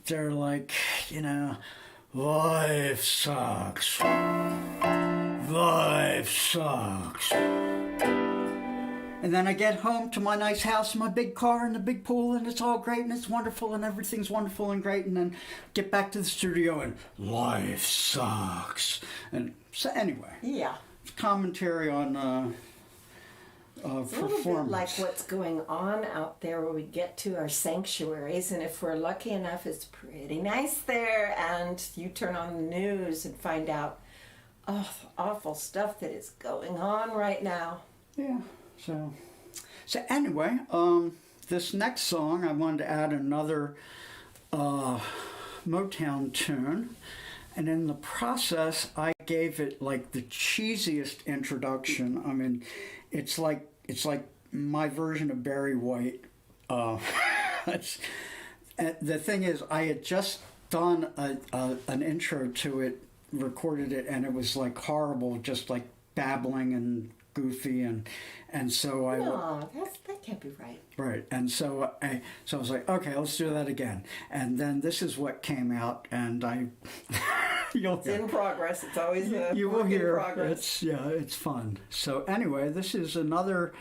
they're like, life sucks. Life sucks. And then I get home to my nice house and my big car and the big pool, and it's all great and it's wonderful and everything's wonderful and great, and then get back to the studio and life sucks. And so anyway, Yeah. commentary on It's a performance. little bit like what's going on out there where we get to our sanctuaries, and if we're lucky enough, it's pretty nice there, and you turn on the news and find out the awful stuff that is going on right now. Yeah. So anyway, this next song, I wanted to add another Motown tune, and in the process, I gave it like the cheesiest introduction. I mean, it's like my version of Barry White. The thing is, I had just done an intro to it, recorded it, and it was like horrible, just like babbling and goofy, and so I No, that can't be right. right, and so I was like, okay, let's do that again, and then this is what came out, and you'll It's in progress. It's always a you will work in hear progress. it's fun. So anyway, this is another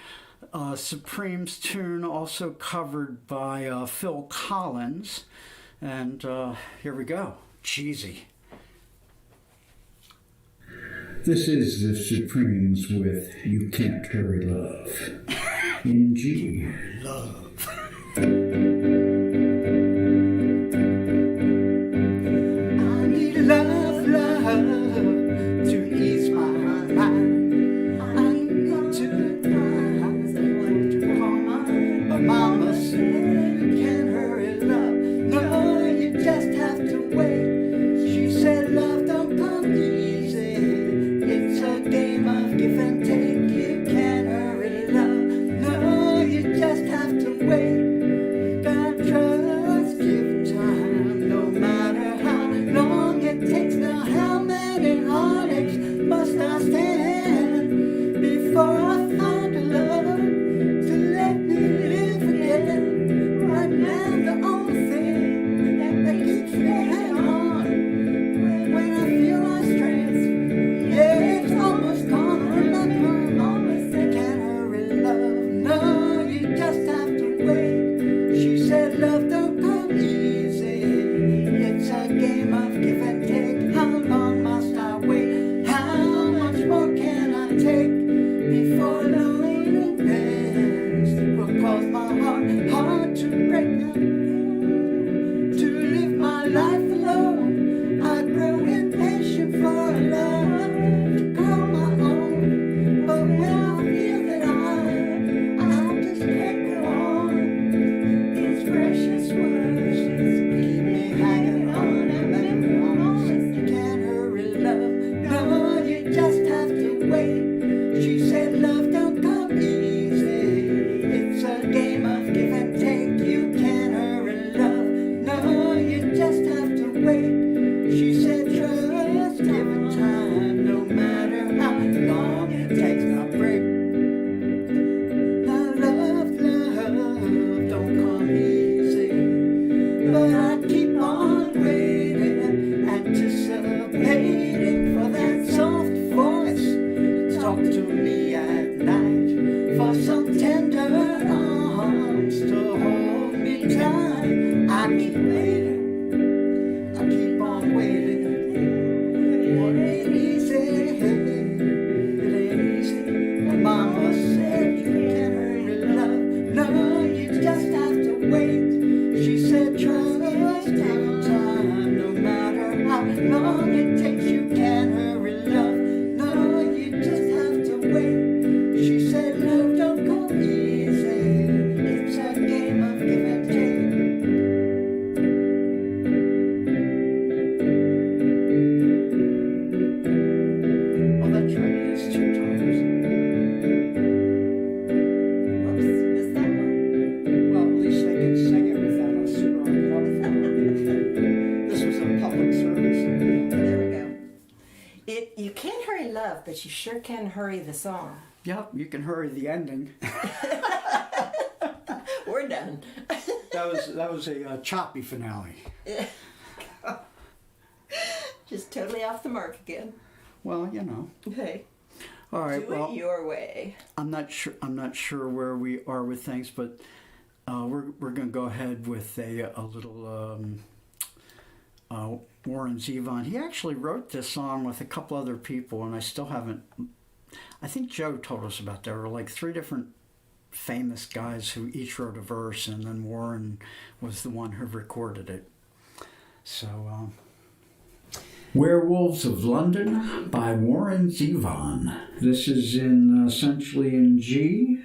Supremes tune, also covered by Phil Collins, and here we go, Cheesy. This is the Supremes with You Can't Hurry Love in G. Love. I need love, love to ease my mind. I need to rise and want to call my mama said you can't hurry love. No, you just have to wait. She said love don't come easy. It's a game of give and take. You can't hurry love. No, you just have to wait. God trust, give time, no matter how long it takes. Now, how many heartaches must I stand before I find a love to let me live again? Right now, the only thing that keeps me hanging on when I feel my strength, yeah, it's almost gone. Remember, almost I can't hurry love. No, you just have to wait. She said love don't come easy. It's a game of give and take. How long must I wait? How much more can I take before loneliness will cause my heart to break down? To live my life alone, I grow impatient for a love to call my own. But when I feel that I just can't go on, these precious words keep me hanging on. And memory almost you can't hurry love. No, you just have to wait. She said love don't come easy. It's a game of give and take. You can't hurry love. No, you just have to wait. She said trust, give it time, no matter how long it takes. Now break. Now love, don't come easy. But I keep on waiting, anticipating for that soft voice to talk to me at night, for some tender arms to hold me tight. I keep waiting, I keep on waiting. It ain't easy, it ain't easy. My mama said you can't hurry love. No, you just have to wait. She said trust, give it time, no matter how long it takes. You can't hurry love. No, you just have to wait. She said love don't come easy. you sure can hurry the song. Yep, you can hurry the ending. We're done. That was a choppy finale. Just totally off the mark again. Well, you know. Hey, All right. do Well, it your way. I'm not sure where we are with things, but we're going to go ahead with a little Warren Zevon. He actually wrote this song with a couple other people, and I still haven't. I think Joe told us about there were like 3 different famous guys who each wrote a verse, and then Warren was the one who recorded it. So, Werewolves of London by Warren Zevon. This is essentially in G.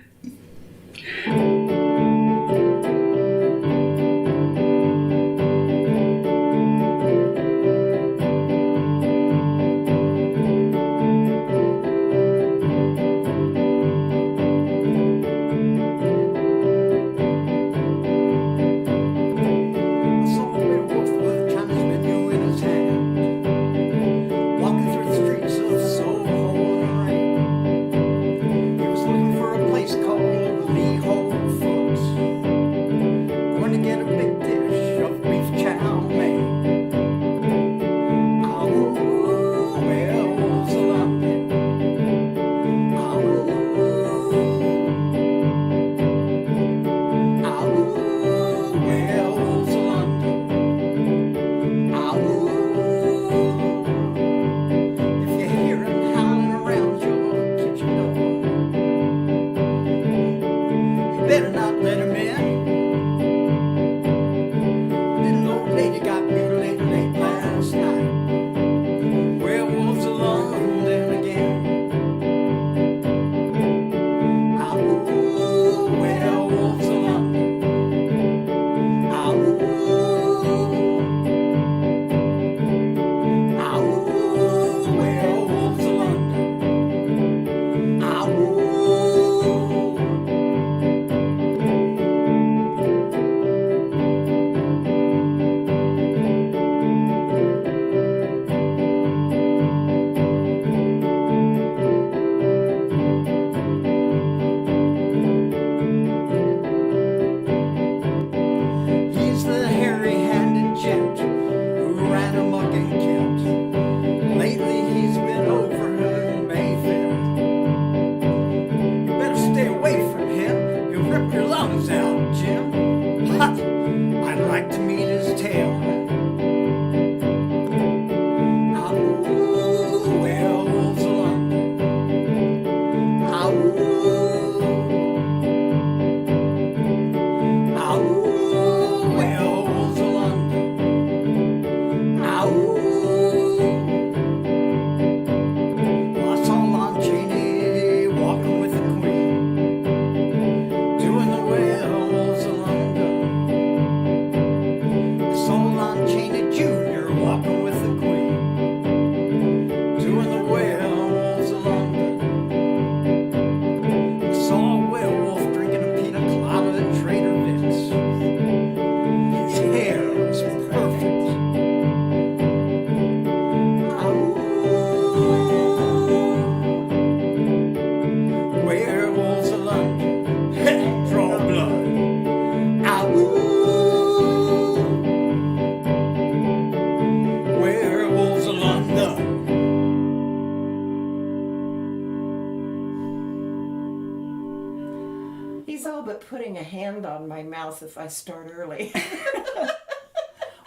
Putting a hand on my mouth if I start early.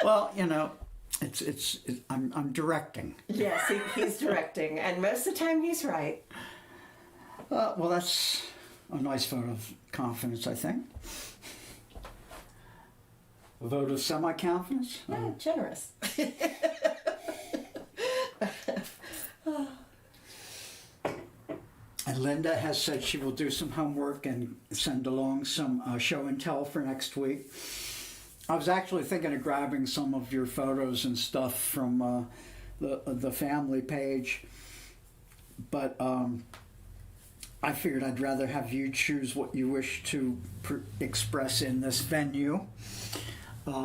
Well, you know, I'm directing. Yes, he's directing, and most of the time he's right. Well, that's a nice vote of confidence, I think. A vote of semi-confidence? Yeah, generous. And Linda has said she will do some homework and send along some show and tell for next week. I was actually thinking of grabbing some of your photos and stuff from the family page, but I figured I'd rather have you choose what you wish to express in this venue.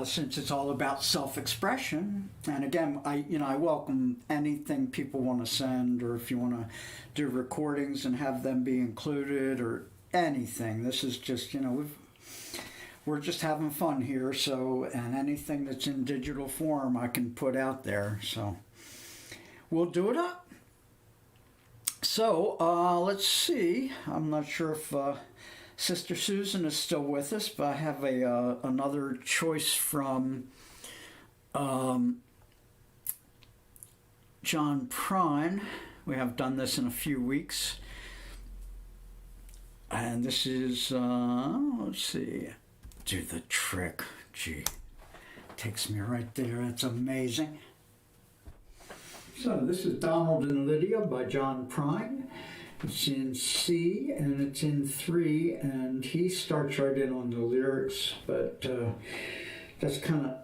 since it's all about self-expression. And again, I welcome anything people want to send, or if you want to do recordings and have them be included, or anything. This is just, we're just having fun here. So, and anything that's in digital form, I can put out there. So, we'll do it up. So, let's see. I'm not sure if Sister Susan is still with us, but I have another choice from John Prine. We have done this in a few weeks. And this is, let's see, do the trick. Gee, takes me right there. That's amazing. So this is Donald and Lydia by John Prine. It's in C and it's in 3, and he starts right in on the lyrics, but that's kind of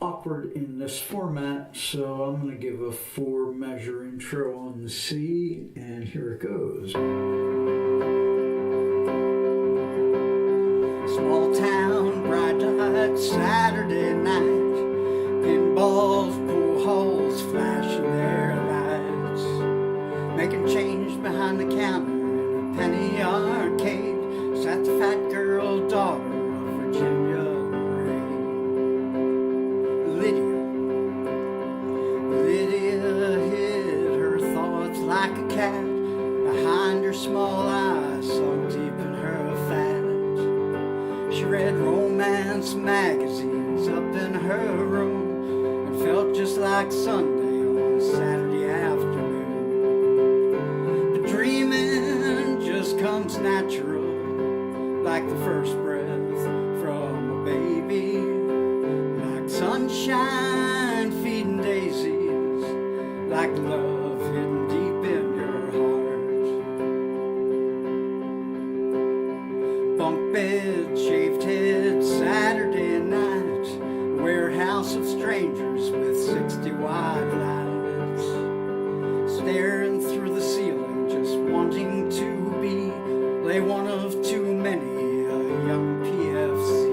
awkward in this format, so I'm going to give a 4-measure intro on the C, and here it goes. Small town, bright light, Saturday night, pinballs, pool halls, flashing their lights, making change behind the counter in a penny arcade, sat the fat girl, daughter of Virginia Ray. Lydia hid her thoughts like a cat behind her small eyes, sunk deep in her fat. She read romance magazines up in her room and felt just like Sunday on a Saturday afternoon. But dreaming just comes natural, like the first breath from a baby, like sunshine feeding daisies, like love hidden deep in your heart. Bunk bed, shaved head, Saturday night, warehouse of strangers with 60 wide lights, staring through the ceiling, just wanting to be, lay one of too many, a young PFC.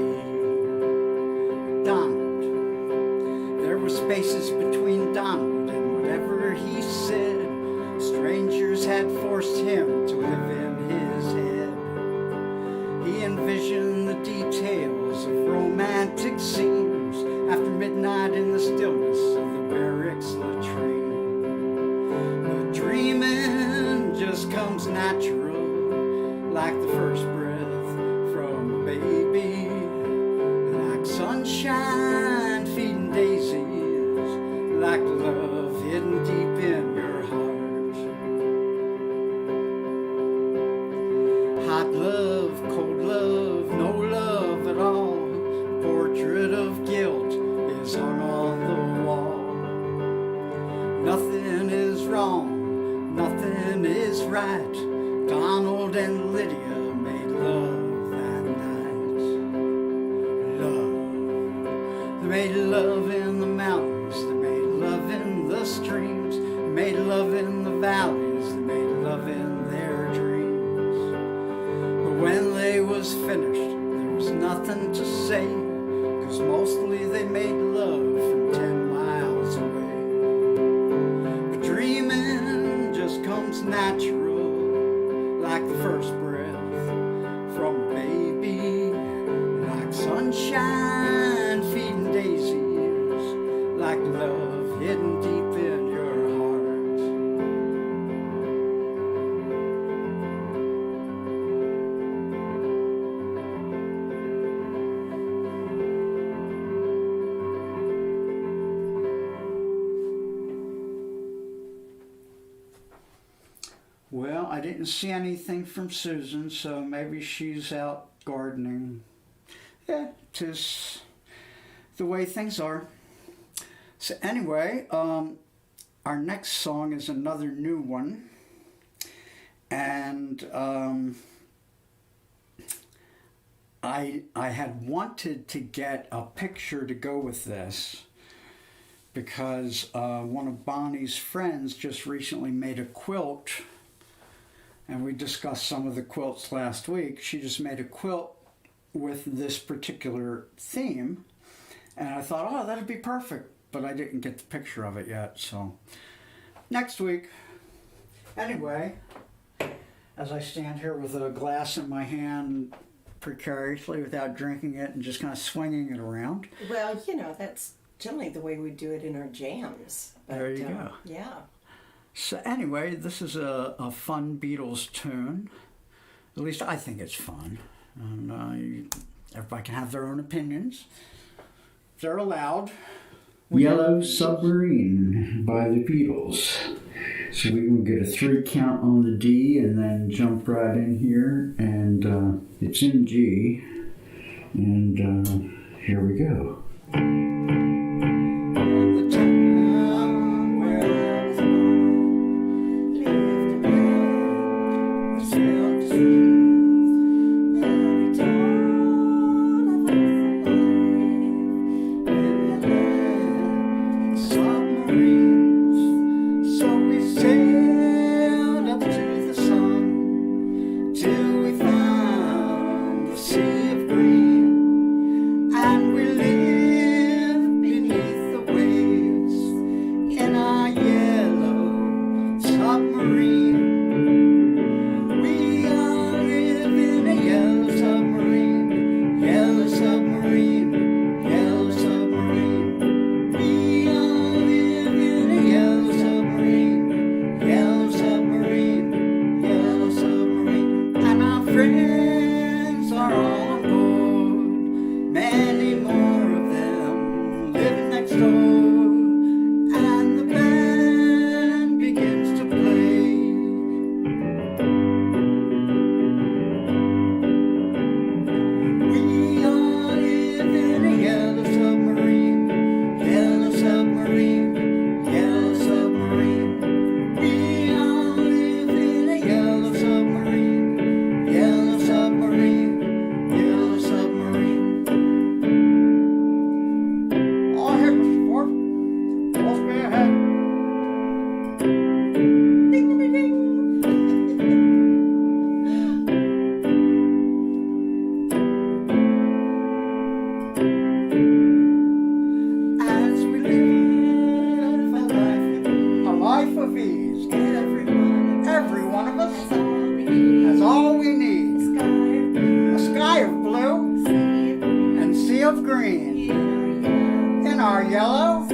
Donald, there were spaces between Donald and whatever he said. Strangers had forced him to live in his head. He envisioned the details of romantic scenes after midnight in the stillness of the barracks latrine. But dreaming just comes natural, like the first breath from a baby, like sunshine feeding daisies, like love hidden deep in your heart. Hot love, cold love, no love at all. Portrait of guilt is hung on the wall. Nothing is wrong, nothing is right. Donald and Lydia made love that night. Love. They made love in the mountains, they made love in the streams, they made love in the valleys, they made love in their dreams. But when they was finished, there was nothing to say, 'cause mostly they made love from 10 miles away. But dreaming just comes natural, like the first breath from a baby, like sunshine feeding daisies, like love hidden deep in your heart. Well, I didn't see anything from Susan, so maybe she's out gardening. Yeah, just the way things are. So anyway, our next song is another new one. And I had wanted to get a picture to go with this, because one of Bonnie's friends just recently made a quilt, and we discussed some of the quilts last week. She just made a quilt with this particular theme, And I thought, oh, that'd be perfect, but I didn't get the picture of it yet. So next week. Anyway, as I stand here with a glass in my hand precariously without drinking it and just kind of swinging it around. Well, you know, that's generally the way we do it in our jams. But, There you go. Yeah. So anyway, this is a fun Beatles tune. At least I think it's fun. And everybody can have their own opinions. They're allowed. Yellow Submarine by the Beatles. So we're going to get a 3 count on the D and then jump right in here. And it's in G. And here we go. The town where I was born lived a man who sailed the seas. Every dawn of earth alive in the land submarines. So we sailed up to the sun till we found the sea of green. And we live beneath the waves in our yellow submarine. We all live in a yellow submarine, yellow submarine, yellow submarine. We all live in a yellow submarine, yellow submarine, yellow submarine. And our friends are all on board. Many more of them live next door, and the band begins to play. We all live in a yellow submarine, yellow submarine, yellow submarine. We all live in a yellow submarine, yellow submarine, yellow submarine. Oh, here, Mr. Ford. Full speed ahead. As we live a life of ease, every one of us has all we need. A sky of blue and sea of green in our yellow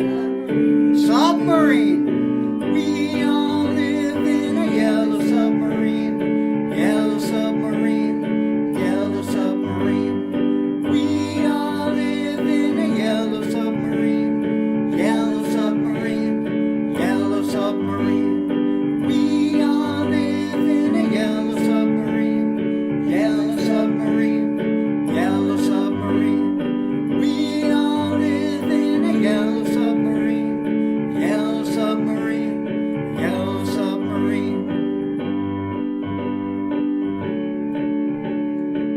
submarine. We all live in a yellow submarine, yellow submarine, yellow submarine. We all live in a yellow submarine, yellow submarine, yellow submarine. We all live in a yellow submarine, yellow submarine, yellow submarine. We all live in a yellow submarine, yellow submarine, yellow submarine.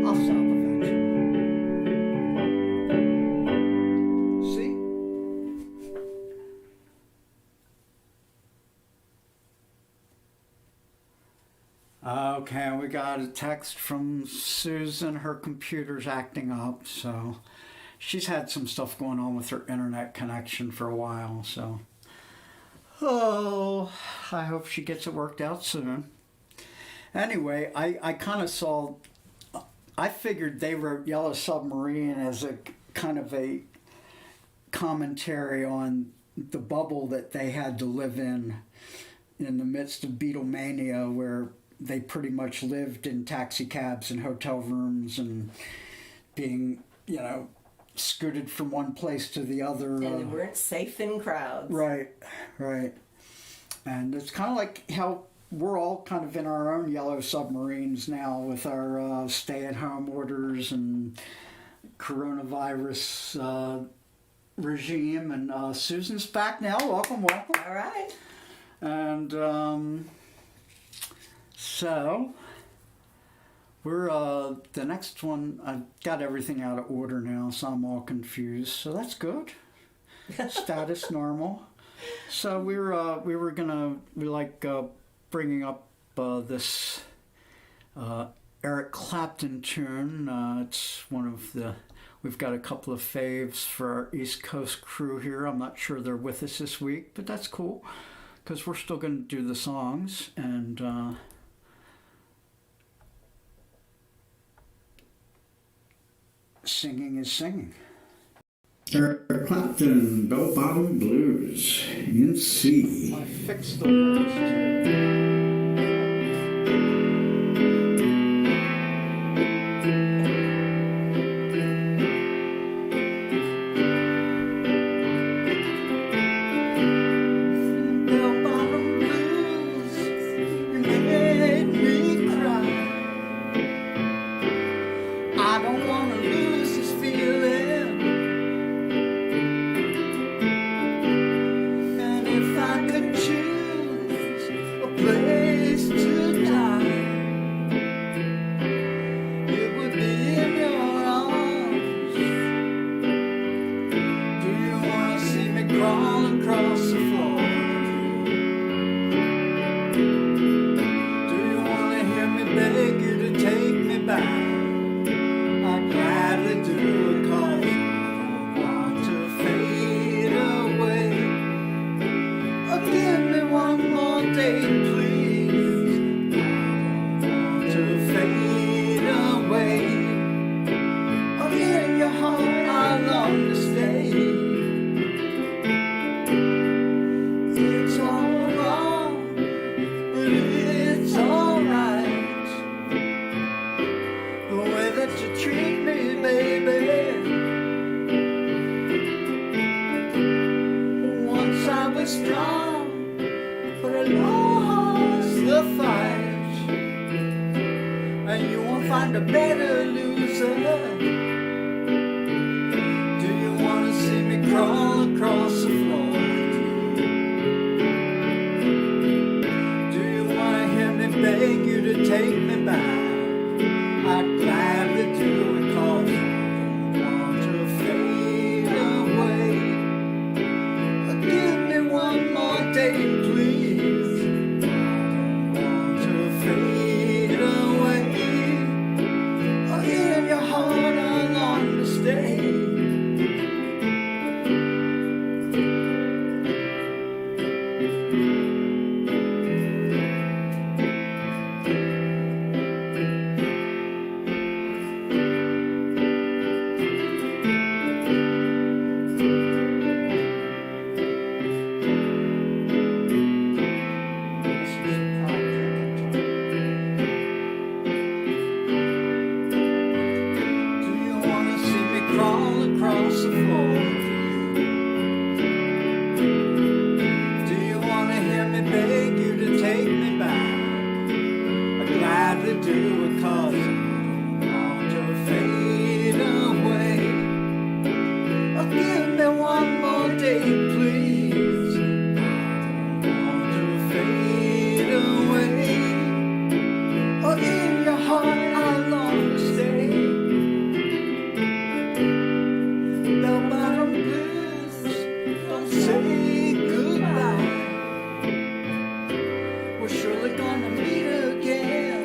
I'll stop eventually. See? Okay, we got a text from Susan. Her computer's acting up, so she's had some stuff going on with her internet connection for a while, so oh, I hope she gets it worked out soon. Anyway, I kind of saw, I figured they wrote Yellow Submarine as a kind of a commentary on the bubble that they had to live in the midst of Beatlemania, where they pretty much lived in taxi cabs and hotel rooms and being, you know, scooted from one place to the other. And they weren't safe in crowds. Right, right. And it's kind of like how we're all kind of in our own yellow submarines now with our stay-at-home orders and coronavirus regime. And Susan's back now. Welcome, welcome. All right. And so we're the next one. I've got everything out of order now, so I'm all confused. So that's good. Status normal. So we like bringing up this Eric Clapton tune. It's one of the We've got a couple of faves for our East Coast crew here. I'm not sure they're with us this week, but that's cool because we're still going to do the songs. And singing is singing. Eric Clapton, Bell Bottom Blues, in C. I fixed the words too. Bell-bottom blues, you made me cry. I don't wanna lose this feeling. And if I could choose a place to die, it would be in your arms. Do you wanna see me crawl across the floor? Beg you to take me back. I'd gladly do it 'cause I don't want to fade away. Oh, give me one more day, please. I don't want to fade away. Oh, in your heart I long to stay. It's all wrong, but it's alright. The way that you treat me, baby. Once I was strong, but I lost the fight. And you won't find a better loser. Do you wanna see me crawl across the floor? Do you wanna hear me beg you to take me back? I'd gladly do it 'cause I don't want to fade away. Give me one more day, please. I don't want to fade away. Oh, in your heart I long to stay. Crawl across the floor. Do you wanna hear me beg you to take me back? I'd gladly do it 'cause I don't want to fade away. Oh, give me one more day, please. I don't want to fade away. Oh, in your heart I long to stay. Bell-bottom blues, don't say goodbye. We're surely gonna meet again.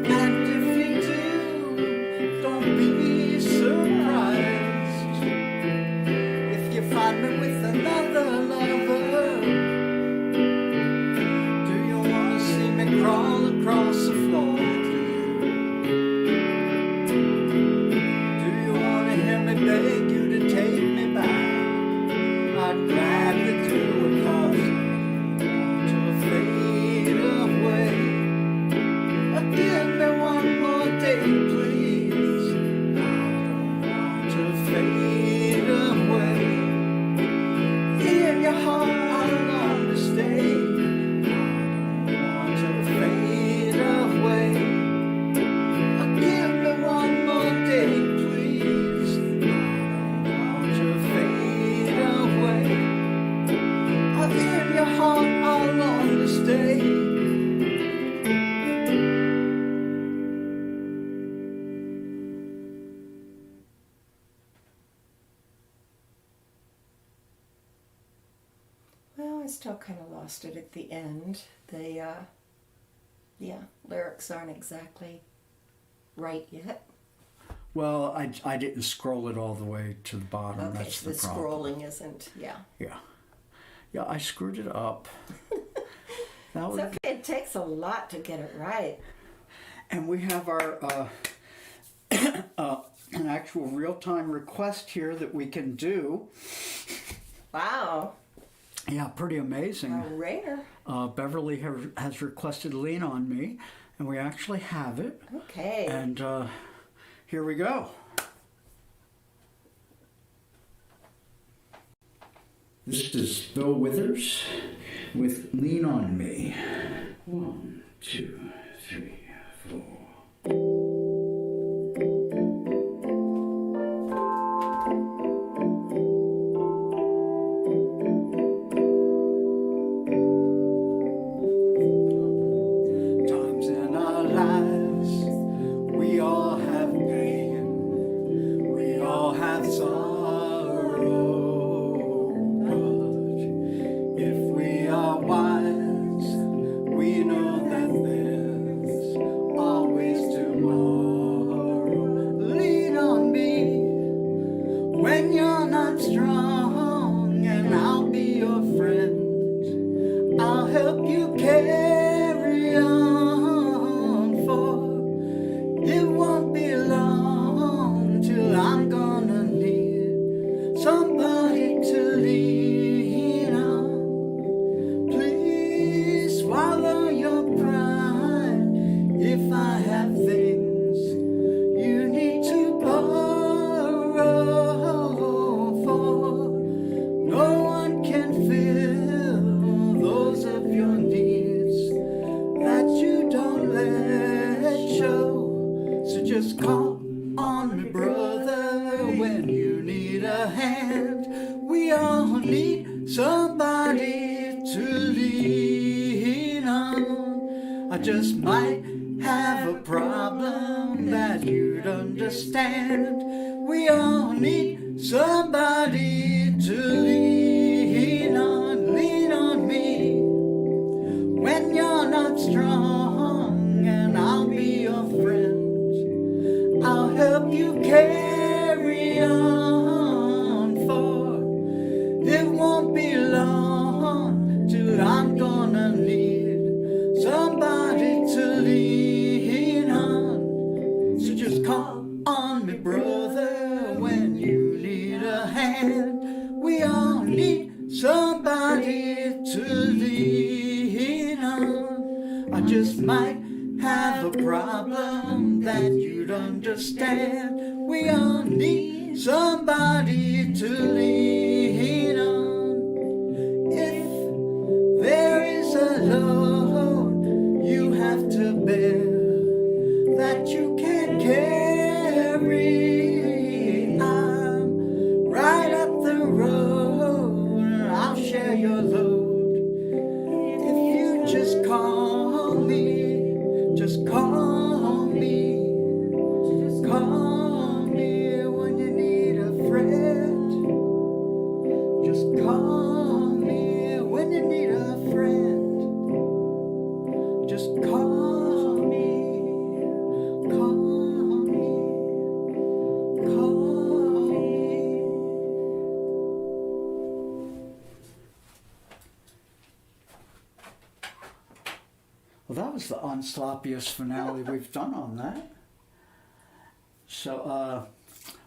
And if you do, don't be surprised if you find me with another lover. Do you wanna see me crawl across the floor? Beg you to take me back. I'd gladly do it 'cause I want to fade away. Oh, give me one more day, please. I don't want to fade away. In your heart I long to stay. I don't want to fade away. Oh, give me one more day, please. Fade away. Oh, in your heart I long to stay. Well, I still kind of lost it at the end. The lyrics aren't exactly right yet? Well, I didn't scroll it all the way to the bottom. Okay, That's so the the problem. scrolling isn't, yeah. Yeah. Yeah, I screwed it up. That It's was, okay, it takes a lot to get it right. and we have our an actual real-time request here that we can do. Wow, Yeah, pretty amazing. how rare. Beverly has requested Lean on Me, and we actually have it. Okay. And here we go. This is Bill Withers with Lean on Me. 1, 2, 3, 4. Times in our lives, we all have pain, we all have sorrow. But if we are wise, we know that there's always tomorrow. Lean on me when you're not strong, and I'll be your friend. I'll help you carry on, for it won't be long till I'm gonna need somebody to lean on. Please swallow your pride if I have things you need to borrow, for no one can fill those of your needs that you don't let show. So just call on me, brother, when you need a hand. We all need somebody to lean on. I just might have a problem that you'd understand. We all need somebody to lean on. Lean on me when you're not strong, and I'll be your friend. I'll help you carry on, for it won't be long till I'm gonna need somebody to lean on. So just call on me, brother, when you need a hand. We all need somebody to lean on. I just might have a problem that you'd understand. We all need somebody to lean on. If there is a load you have to bear that you can't carry, I'm right up the road. I'll share your load if you just call me. Just call me. Call me when you need a friend. Just call me when you need a friend. Just call me. Call me. Call me. Well, that was the unsloppiest finale we've done on that. So,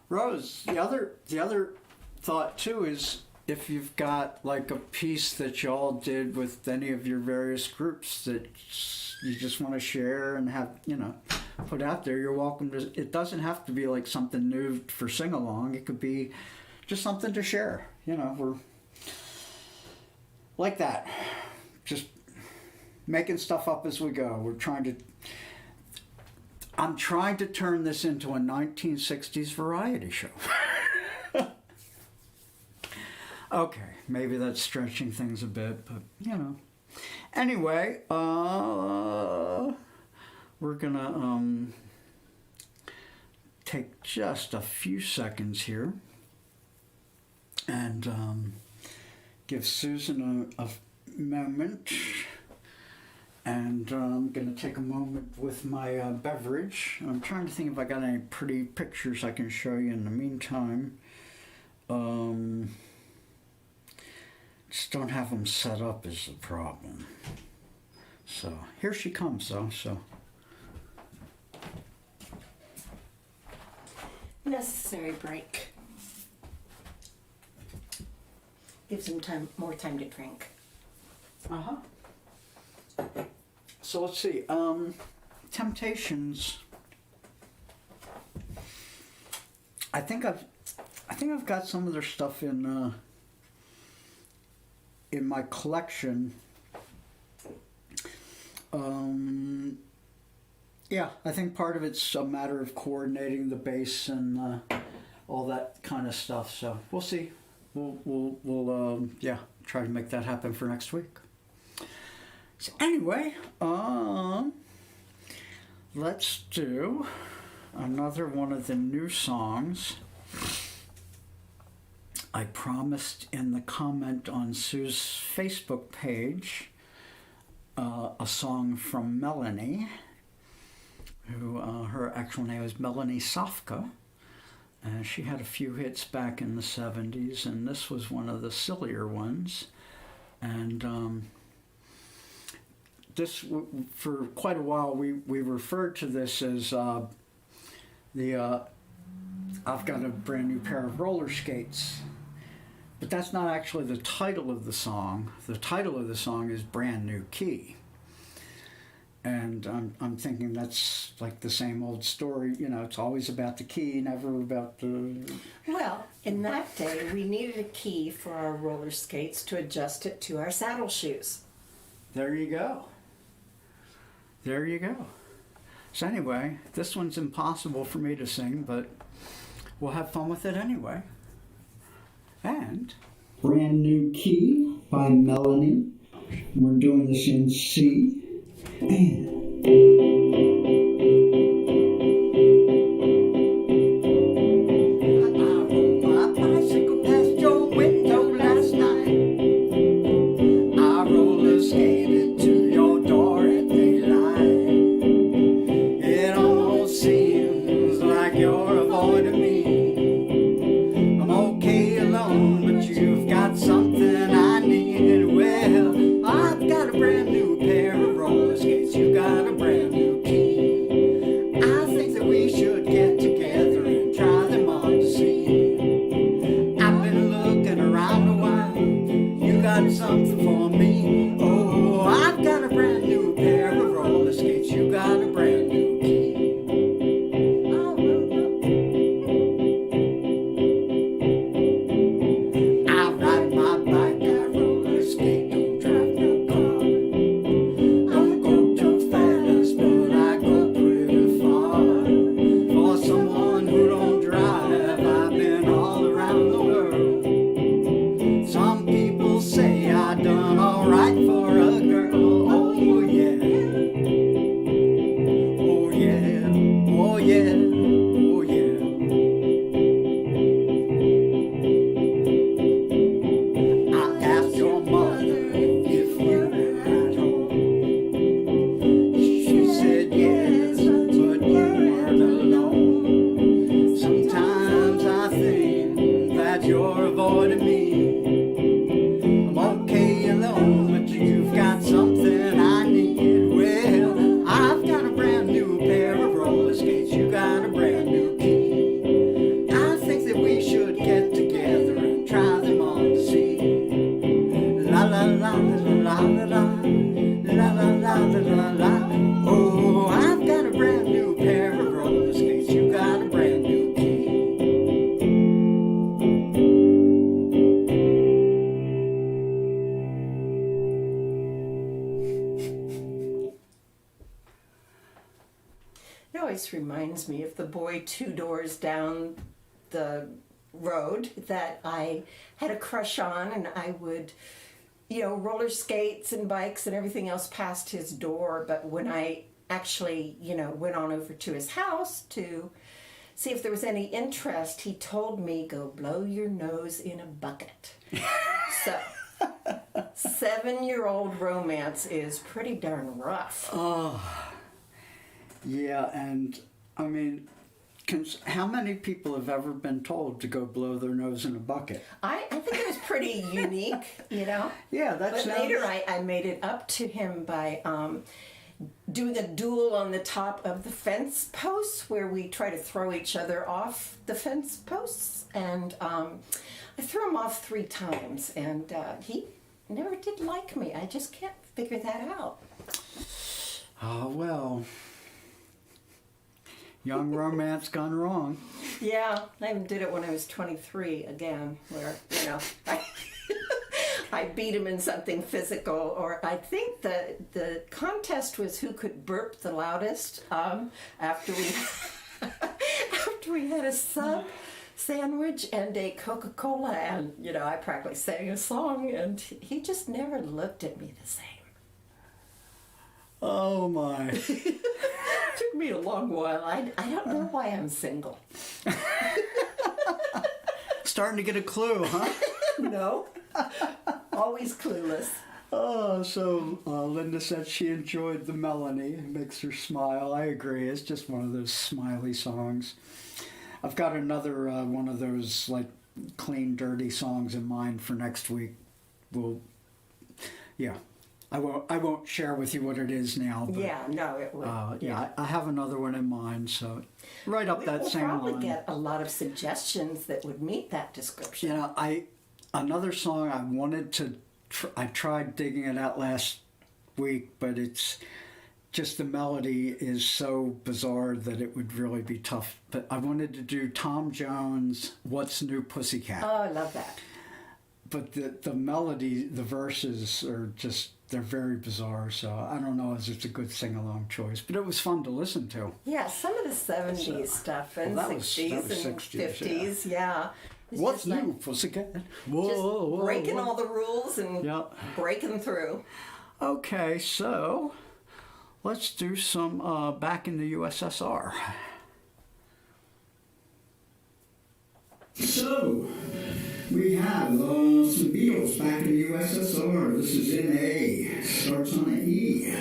Rose, the other thought too is if you've got like a piece that y'all did with any of your various groups that you just want to share and have, put out there, you're welcome to. It doesn't have to be like something new for sing along. It could be just something to share. We're like that, just making stuff up as we go. I'm trying to turn this into a 1960s variety show. Okay, maybe that's stretching things a bit, but Anyway, we're gonna take just a few seconds here and give Susan a moment. And I'm going to take a moment with my beverage. I'm trying to think if I got any pretty pictures I can show you in the meantime. Just don't have them set up is the problem. So here she comes though, so. Necessary break. Gives him more time to drink. Uh-huh. So let's see. Temptations. I think I've got some of their stuff in my collection. Yeah, I think part of it's a matter of coordinating the bass and all that kind of stuff. So we'll see. We'll try to make that happen for next week. So anyway, let's do another one of the new songs. I promised in the comment on Sue's Facebook page a song from Melanie, who her actual name is Melanie Sofka. She had a few hits back in the 70s, and this was one of the sillier ones. And this, for quite a while, we referred to this as I've got a brand new pair of roller skates. But that's not actually the title of the song. The title of the song is Brand New Key. And I'm thinking that's like the same old story. You know, it's always about the key, never about the... Well, in that day, we needed a key for our roller skates to adjust it to our saddle shoes. There you go. There you go. So anyway, this one's impossible for me to sing, but we'll have fun with it anyway. And... Brand New Key by Melanie. We're doing this in C. And... something for me. Oh, I've got a brand new pair of roller skates. You got a brand new key. I ride my bike, I roller skate, don't drive no car. Don't go too fast, but I go pretty far. For someone who don't drive, I've been all around the world. Some people say I done alright for a girl. Oh yeah, oh yeah, oh yeah, oh yeah. I asked your mother if you were at home. She said yes, but you weren't alone. Sometimes I think that you're avoiding me. I'm okay alone, but you've got something I need. Well, I've got a brand new pair of roller skates. You got a brand new key. I think that we should get together and try them on to see. La la la la la la la la la la la la. Oh, I've got a brand new pair of roller skates. You got a brand new key. It always reminds me of the boy 2 doors down the road that I had a crush on, and I would, roller skates and bikes and everything else past his door. But when I actually, went on over to his house to see if there was any interest, he told me, go blow your nose in a bucket. 7-year-old romance is pretty darn rough. Yeah, and I mean, how many people have ever been told to go blow their nose in a bucket? I think it was pretty unique, you know? Yeah, that's But later I made it up to him by doing a duel on the top of the fence posts where we try to throw each other off the fence posts. And I threw him off 3 times, and he never did like me. I just can't figure that out. Oh, well. Young romance gone wrong. Yeah, I did it when I was 23 again, where, you know, I beat him in something physical, or I think the contest was who could burp the loudest after we had a sub sandwich and a Coca-Cola, and, you know, I practically sang a song, and he just never looked at me the same. Oh, my. Took me a long while. I don't know why I'm single. Starting to get a clue, huh? No. Always clueless. Oh, so Linda said she enjoyed the melody. It makes her smile. I agree. It's just one of those smiley songs. I've got another one of those like clean, dirty songs in mind for next week. I won't share with you what it is now. But, Yeah, no, it would. I have another one in mind. So right up that We'll same probably line. get a lot of suggestions that would meet that description. You know, another song I wanted to. I tried digging it out last week, but it's just the melody is so bizarre that it would really be tough. But I wanted to do Tom Jones' "What's New Pussycat," Oh, I love that. but the melody, the verses are just they're very bizarre. So I don't know if it's a good sing along choice, but it was fun to listen to. Yeah, some of the 70s stuff and Well, that was 60s and 60s, 50s, yeah. It's What's just new, like Pussycat? just breaking all the rules and Yep. breaking through. Okay, so let's do some back in the USSR. So, we have some Beatles back in the USSR. This is in A, starts on an E.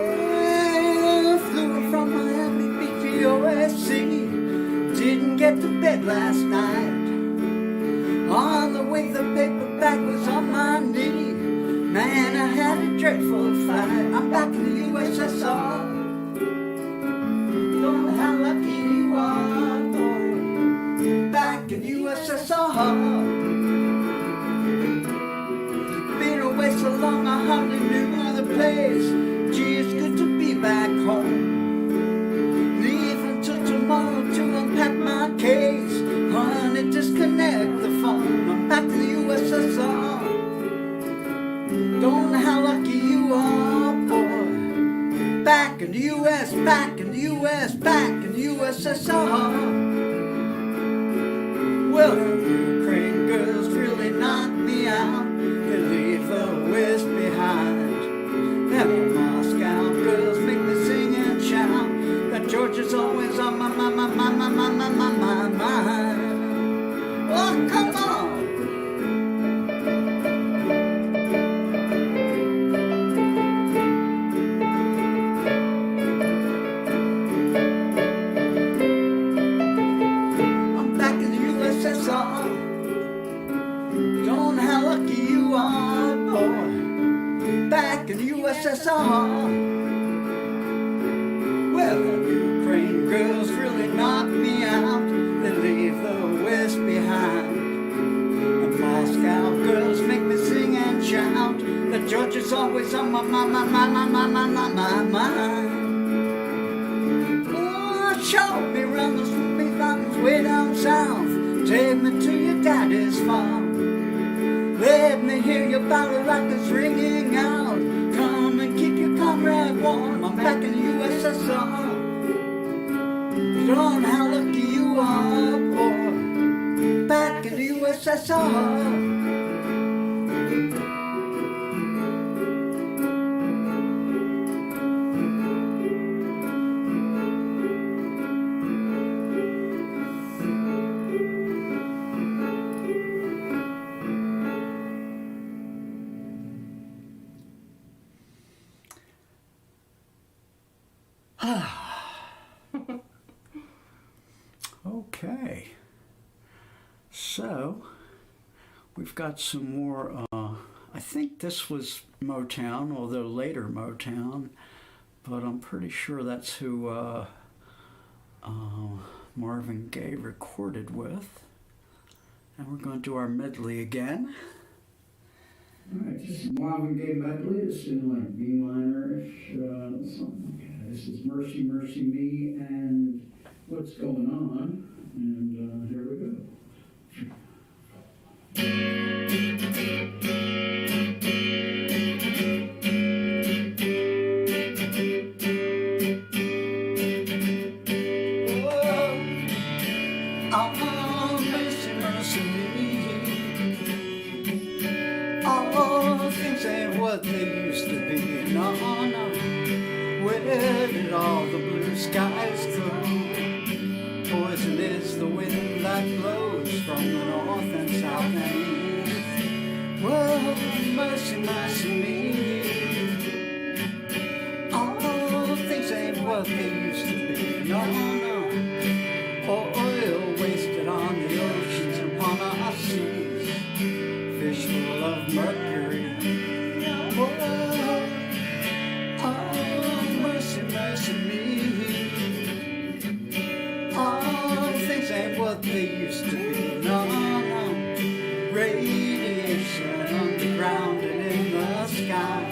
Well, flew from Miami Beach to USC. Didn't get to bed last night. On the way, the paperback was on my knee. Man, I had a dreadful fight. I'm back in the USSR. Don't know how lucky you are, boy. Back in the USSR. Been away so long, I hardly knew the place. Gee, it's good to be back home. Leave until tomorrow to unpack my case. Honey, disconnect the phone. I'm back in the USSR. Don't know how lucky you are, boy. Back in the US, back in the US, back in the USSR. Well, the Ukraine girls really knocked me out. They leave the West behind. And the Moscow girls make me sing and shout. That Georgia's always on my mind. Oh, come on! I'm back in the USSR. Don't know how lucky you are, boy. Back in the USSR. Well, the Ukraine girls really knocked me out. They leave the West behind. And Moscow girls make me sing and shout. That Georgia's always on my mind. Oh, show me round the Smoky Mountains way down south. Take me to your daddy's farm. Let me hear your battle rockets ringing out. Come and keep your comrade warm. I'm back in the USSR. You don't know how lucky you are, boy. Back in the USSR. Okay. So, we've got some more, I think this was Motown, although later Motown, but I'm pretty sure that's who Marvin Gaye recorded with. And we're going to do our medley again. All right, just Marvin Gaye medley. It's in like B minor-ish, something like that. This is Mercy, Mercy Me, and What's Going On. And here we go. Oh, mercy, mercy me. All things ain't what they used to be. No, no. Where did all the blue skies go? Poison is the wind that blows from the north and south and east. Whoa, mercy, mercy me. All things ain't what they used to be. No, no. Oil wasted on the oceans and upon our seas. Fish full of mercury. Oh, mercy, mercy me. All things ain't what they used to be. No, no. Radiation underground and in the sky.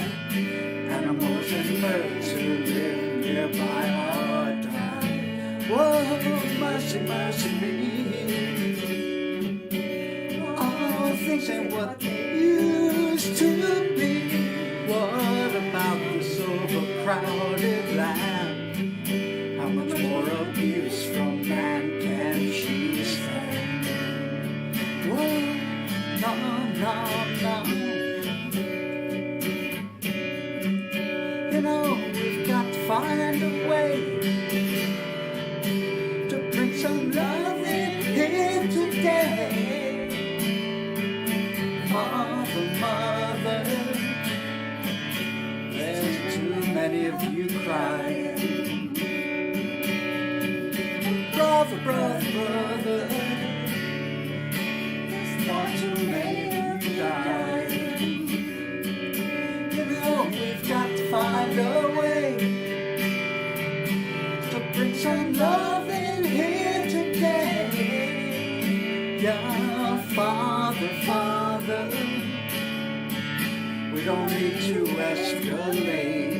Animals and birds who live nearby are dying. Whoa, mercy, mercy me. All things ain't what they used to be. What about this overcrowded land? How much more abuse from man can she stand? Whoa, no, no, no. You know, we've got to find a way to bring some love in here today. Father, mother, there's too many of you crying. Brother, brother, brother, there's far too many of you dying. You know, we've got to find a way to bring some love in here today. Yeah, Father, Father, we don't need to escalate.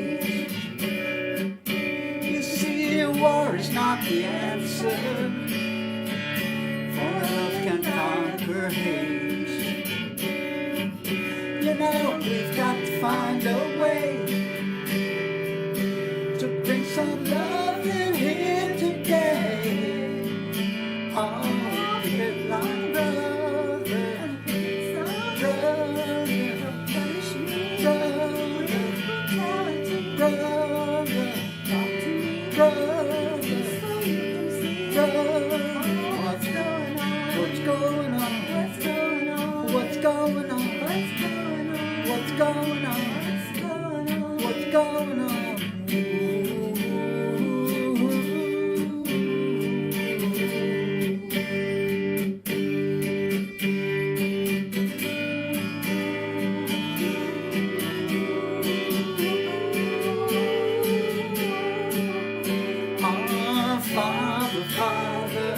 You see, war is not the answer, for love can conquer hate. You know, we've got to find a way to bring some love in here today. Oh, keep it like brother, What's going on? What's going on? What's going on? What's going on? Father, Father,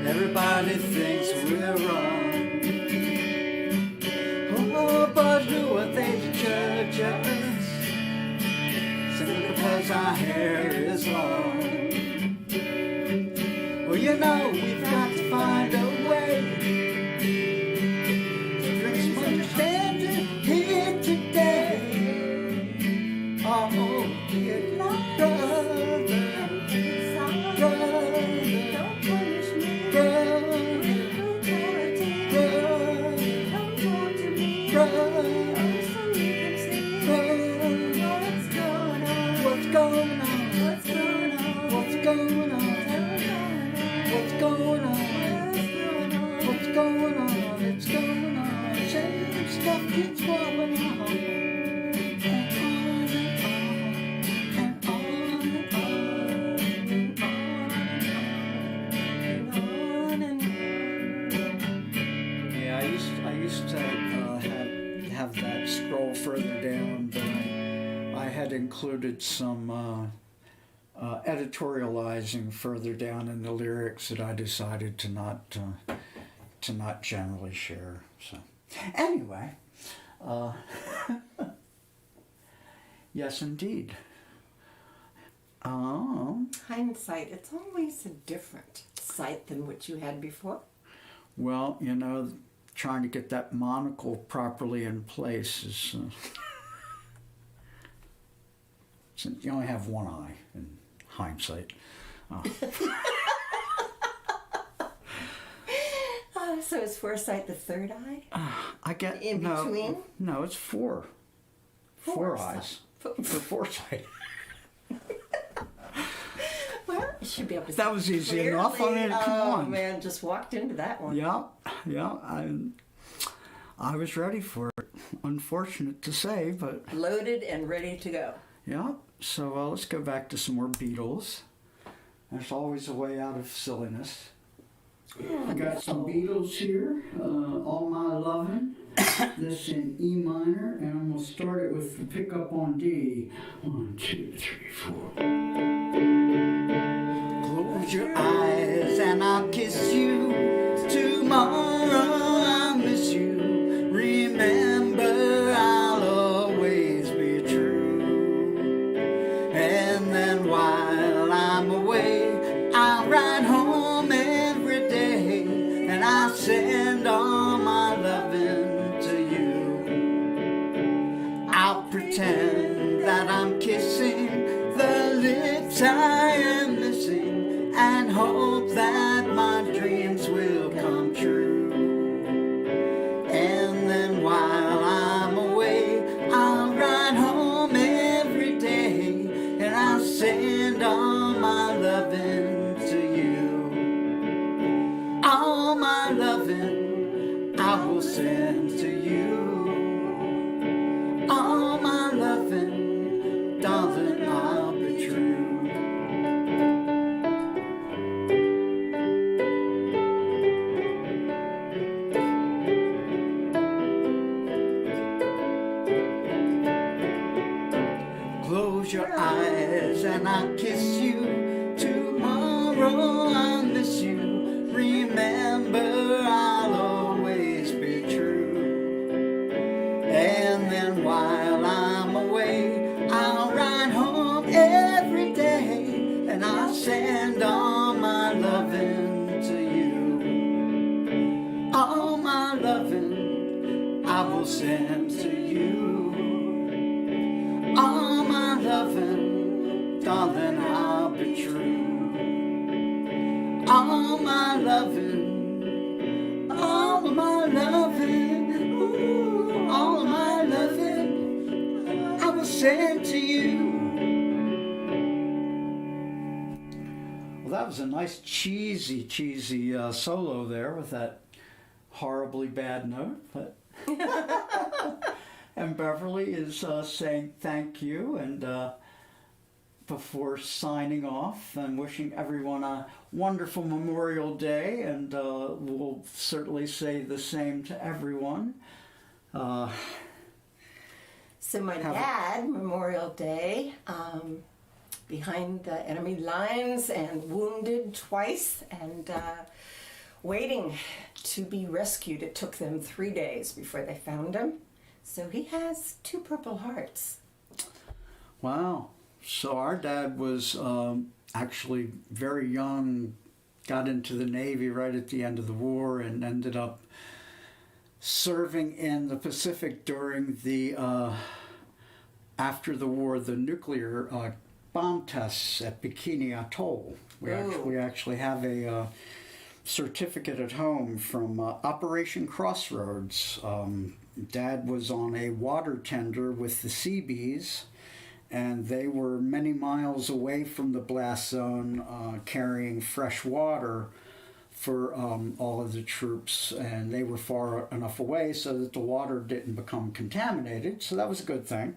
everybody thinks we're wrong. Oh, but who are they to judge us? Simply because our hair is long. Well, you know, we've got to find a way to bring some understanding here today. Oh, dear brother, It's going on. that scroll further down, but I had included some editorializing further down in the lyrics that I decided to not generally share. So, anyway, yes, indeed. Hindsight, it's always a different sight than what you had before. Well, trying to get that monocle properly in place is. Since you only have one eye in hindsight. So is foresight the third eye? I get In between? No, it's four. Four eyes for foresight. Well, you should be able to. That was easy enough. I mean, come oh, on. man, just walked into that one. Yeah. I was ready for it. Unfortunate to say, but Loaded and ready to go. yeah. So let's go back to some more Beatles. There's always a way out of silliness. I got some Beatles here, All My Lovin'. This in E minor, and I'm gonna start it with the pickup on D. 1, 2, 3, 4. Close your eyes and I'll kiss you. Tomorrow I'll miss you. Remember, I'll always be true. And then while I'm away, I'll ride home every day, and I'll send all my loving to you. I'll pretend that I'm kissing the lips I am missing, and hope that my dreams will come true. And then while I'm away, I'll ride home every day, and I'll send all my loving to you. All my loving I will send to you. All my loving, darling, I'll be true. Close your eyes and I'll kiss you. Tomorrow I'll miss you. Remember, I'll always be true. And then while I'm away, I'll ride home every day, and I'll send all my loving to you. All my loving I will send to you. All my loving, darling, I'll be true. All my loving, all of my loving, ooh, all of my loving, I will send to you. Well, that was a nice cheesy solo there with that horribly bad note, but. And Beverly is saying thank you, and before signing off and wishing everyone a wonderful Memorial Day, and we'll certainly say the same to everyone. So my dad, Memorial Day, behind the enemy lines and wounded twice, and waiting to be rescued. It took them 3 days before they found him. So he has 2 Purple Hearts. Wow. So our dad was actually very young, got into the Navy right at the end of the war, and ended up serving in the Pacific during the, after the war, the nuclear bomb tests at Bikini Atoll. We actually have a certificate at home from Operation Crossroads. Dad was on a water tender with the Seabees, and they were many miles away from the blast zone, carrying fresh water for all of the troops, and they were far enough away so that the water didn't become contaminated, so that was a good thing.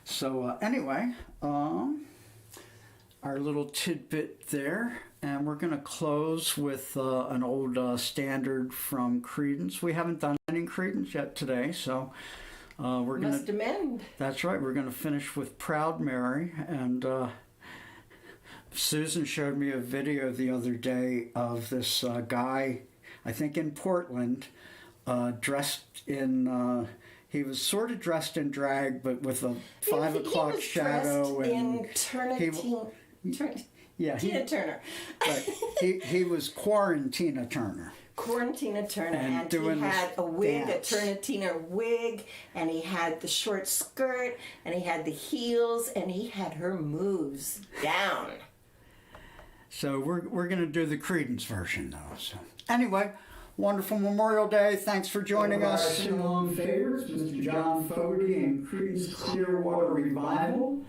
So anyway, our little tidbit there, and we're going to close with an old standard from Creedence. We haven't done any Creedence yet today, so We're gonna. Must amend. That's right. We're gonna finish with Proud Mary, and Susan showed me a video the other day of this guy, I think in Portland, dressed in. He was sort of dressed in drag, but with a 5 o'clock shadow, in yeah, Tina Turner. right. He was Quarantina Turner. Quarantina Turner, And and doing he had this a wig, dance. a Turnitina wig, and he had the short skirt, and he had the heels, and he had her moves down. So we're going to do the Creedence version, though. So anyway, wonderful Memorial Day. Thanks for joining Our us. sing-along favorites, Mr. John Fogerty and Creedence Clearwater Revival.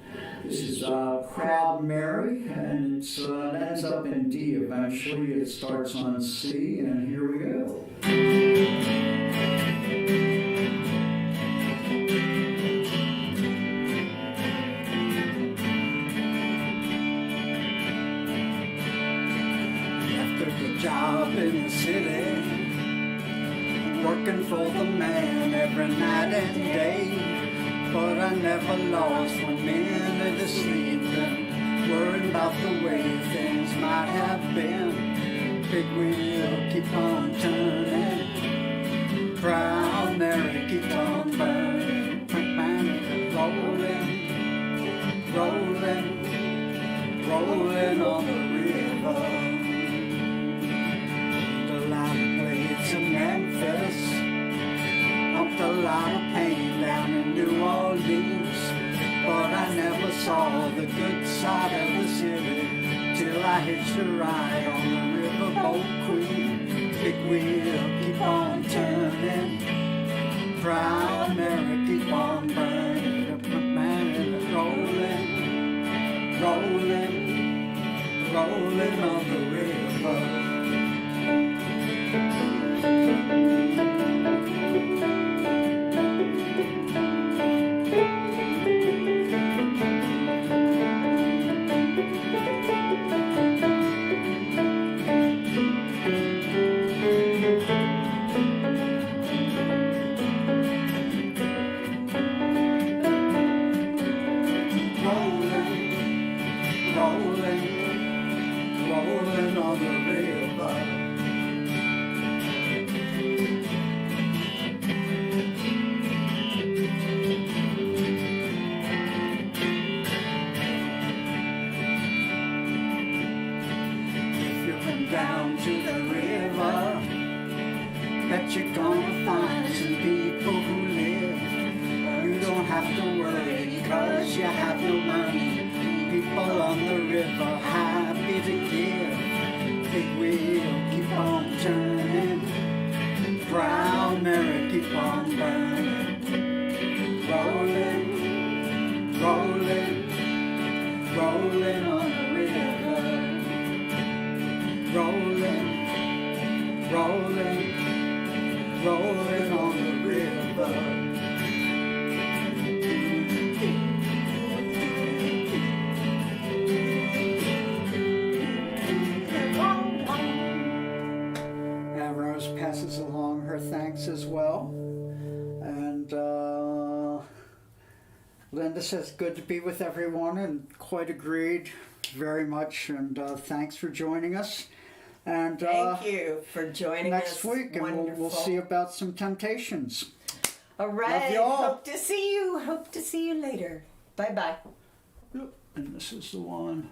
This is Proud Mary, and it ends up in D eventually. It starts on C, and here we go. After the job in the city, working for the man every night and day. But I never lost 1 minute of sleep, and worried about the way things might have been. Big wheel keep on turning, Proud Mary keep on burning, rolling, rolling, rolling on the river. The line blades of Memphis pumped a lot of pain down in New Orleans, but I never saw the good side of the city till I hitched a ride on the riverboat Queen. Big wheel keep on turning, Proud Mary keep on burning, rolling, rolling, rolling on the river. Rolling on the river. If you've been down to the river, bet you're gonna find some people who live. You don't have to worry, 'cause you have no money. People on the river happy to give. Big wheel keep on turning, Proud Mary keep on burning, rolling, rolling, rolling on the river, rolling, rolling, rolling on the river. Passes along her thanks as well. And Linda says, good to be with everyone, and quite agreed very much. And thanks for joining us. And Thank you for joining us next week, and we'll see about some Temptations. All right. Love y'all. Hope to see you. Hope to see you later. Bye-bye. And this is the one.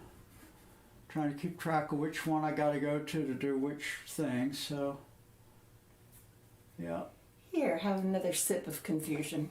Trying to keep track of which one I got to go to do which thing. So, yeah. Here, have another sip of confusion.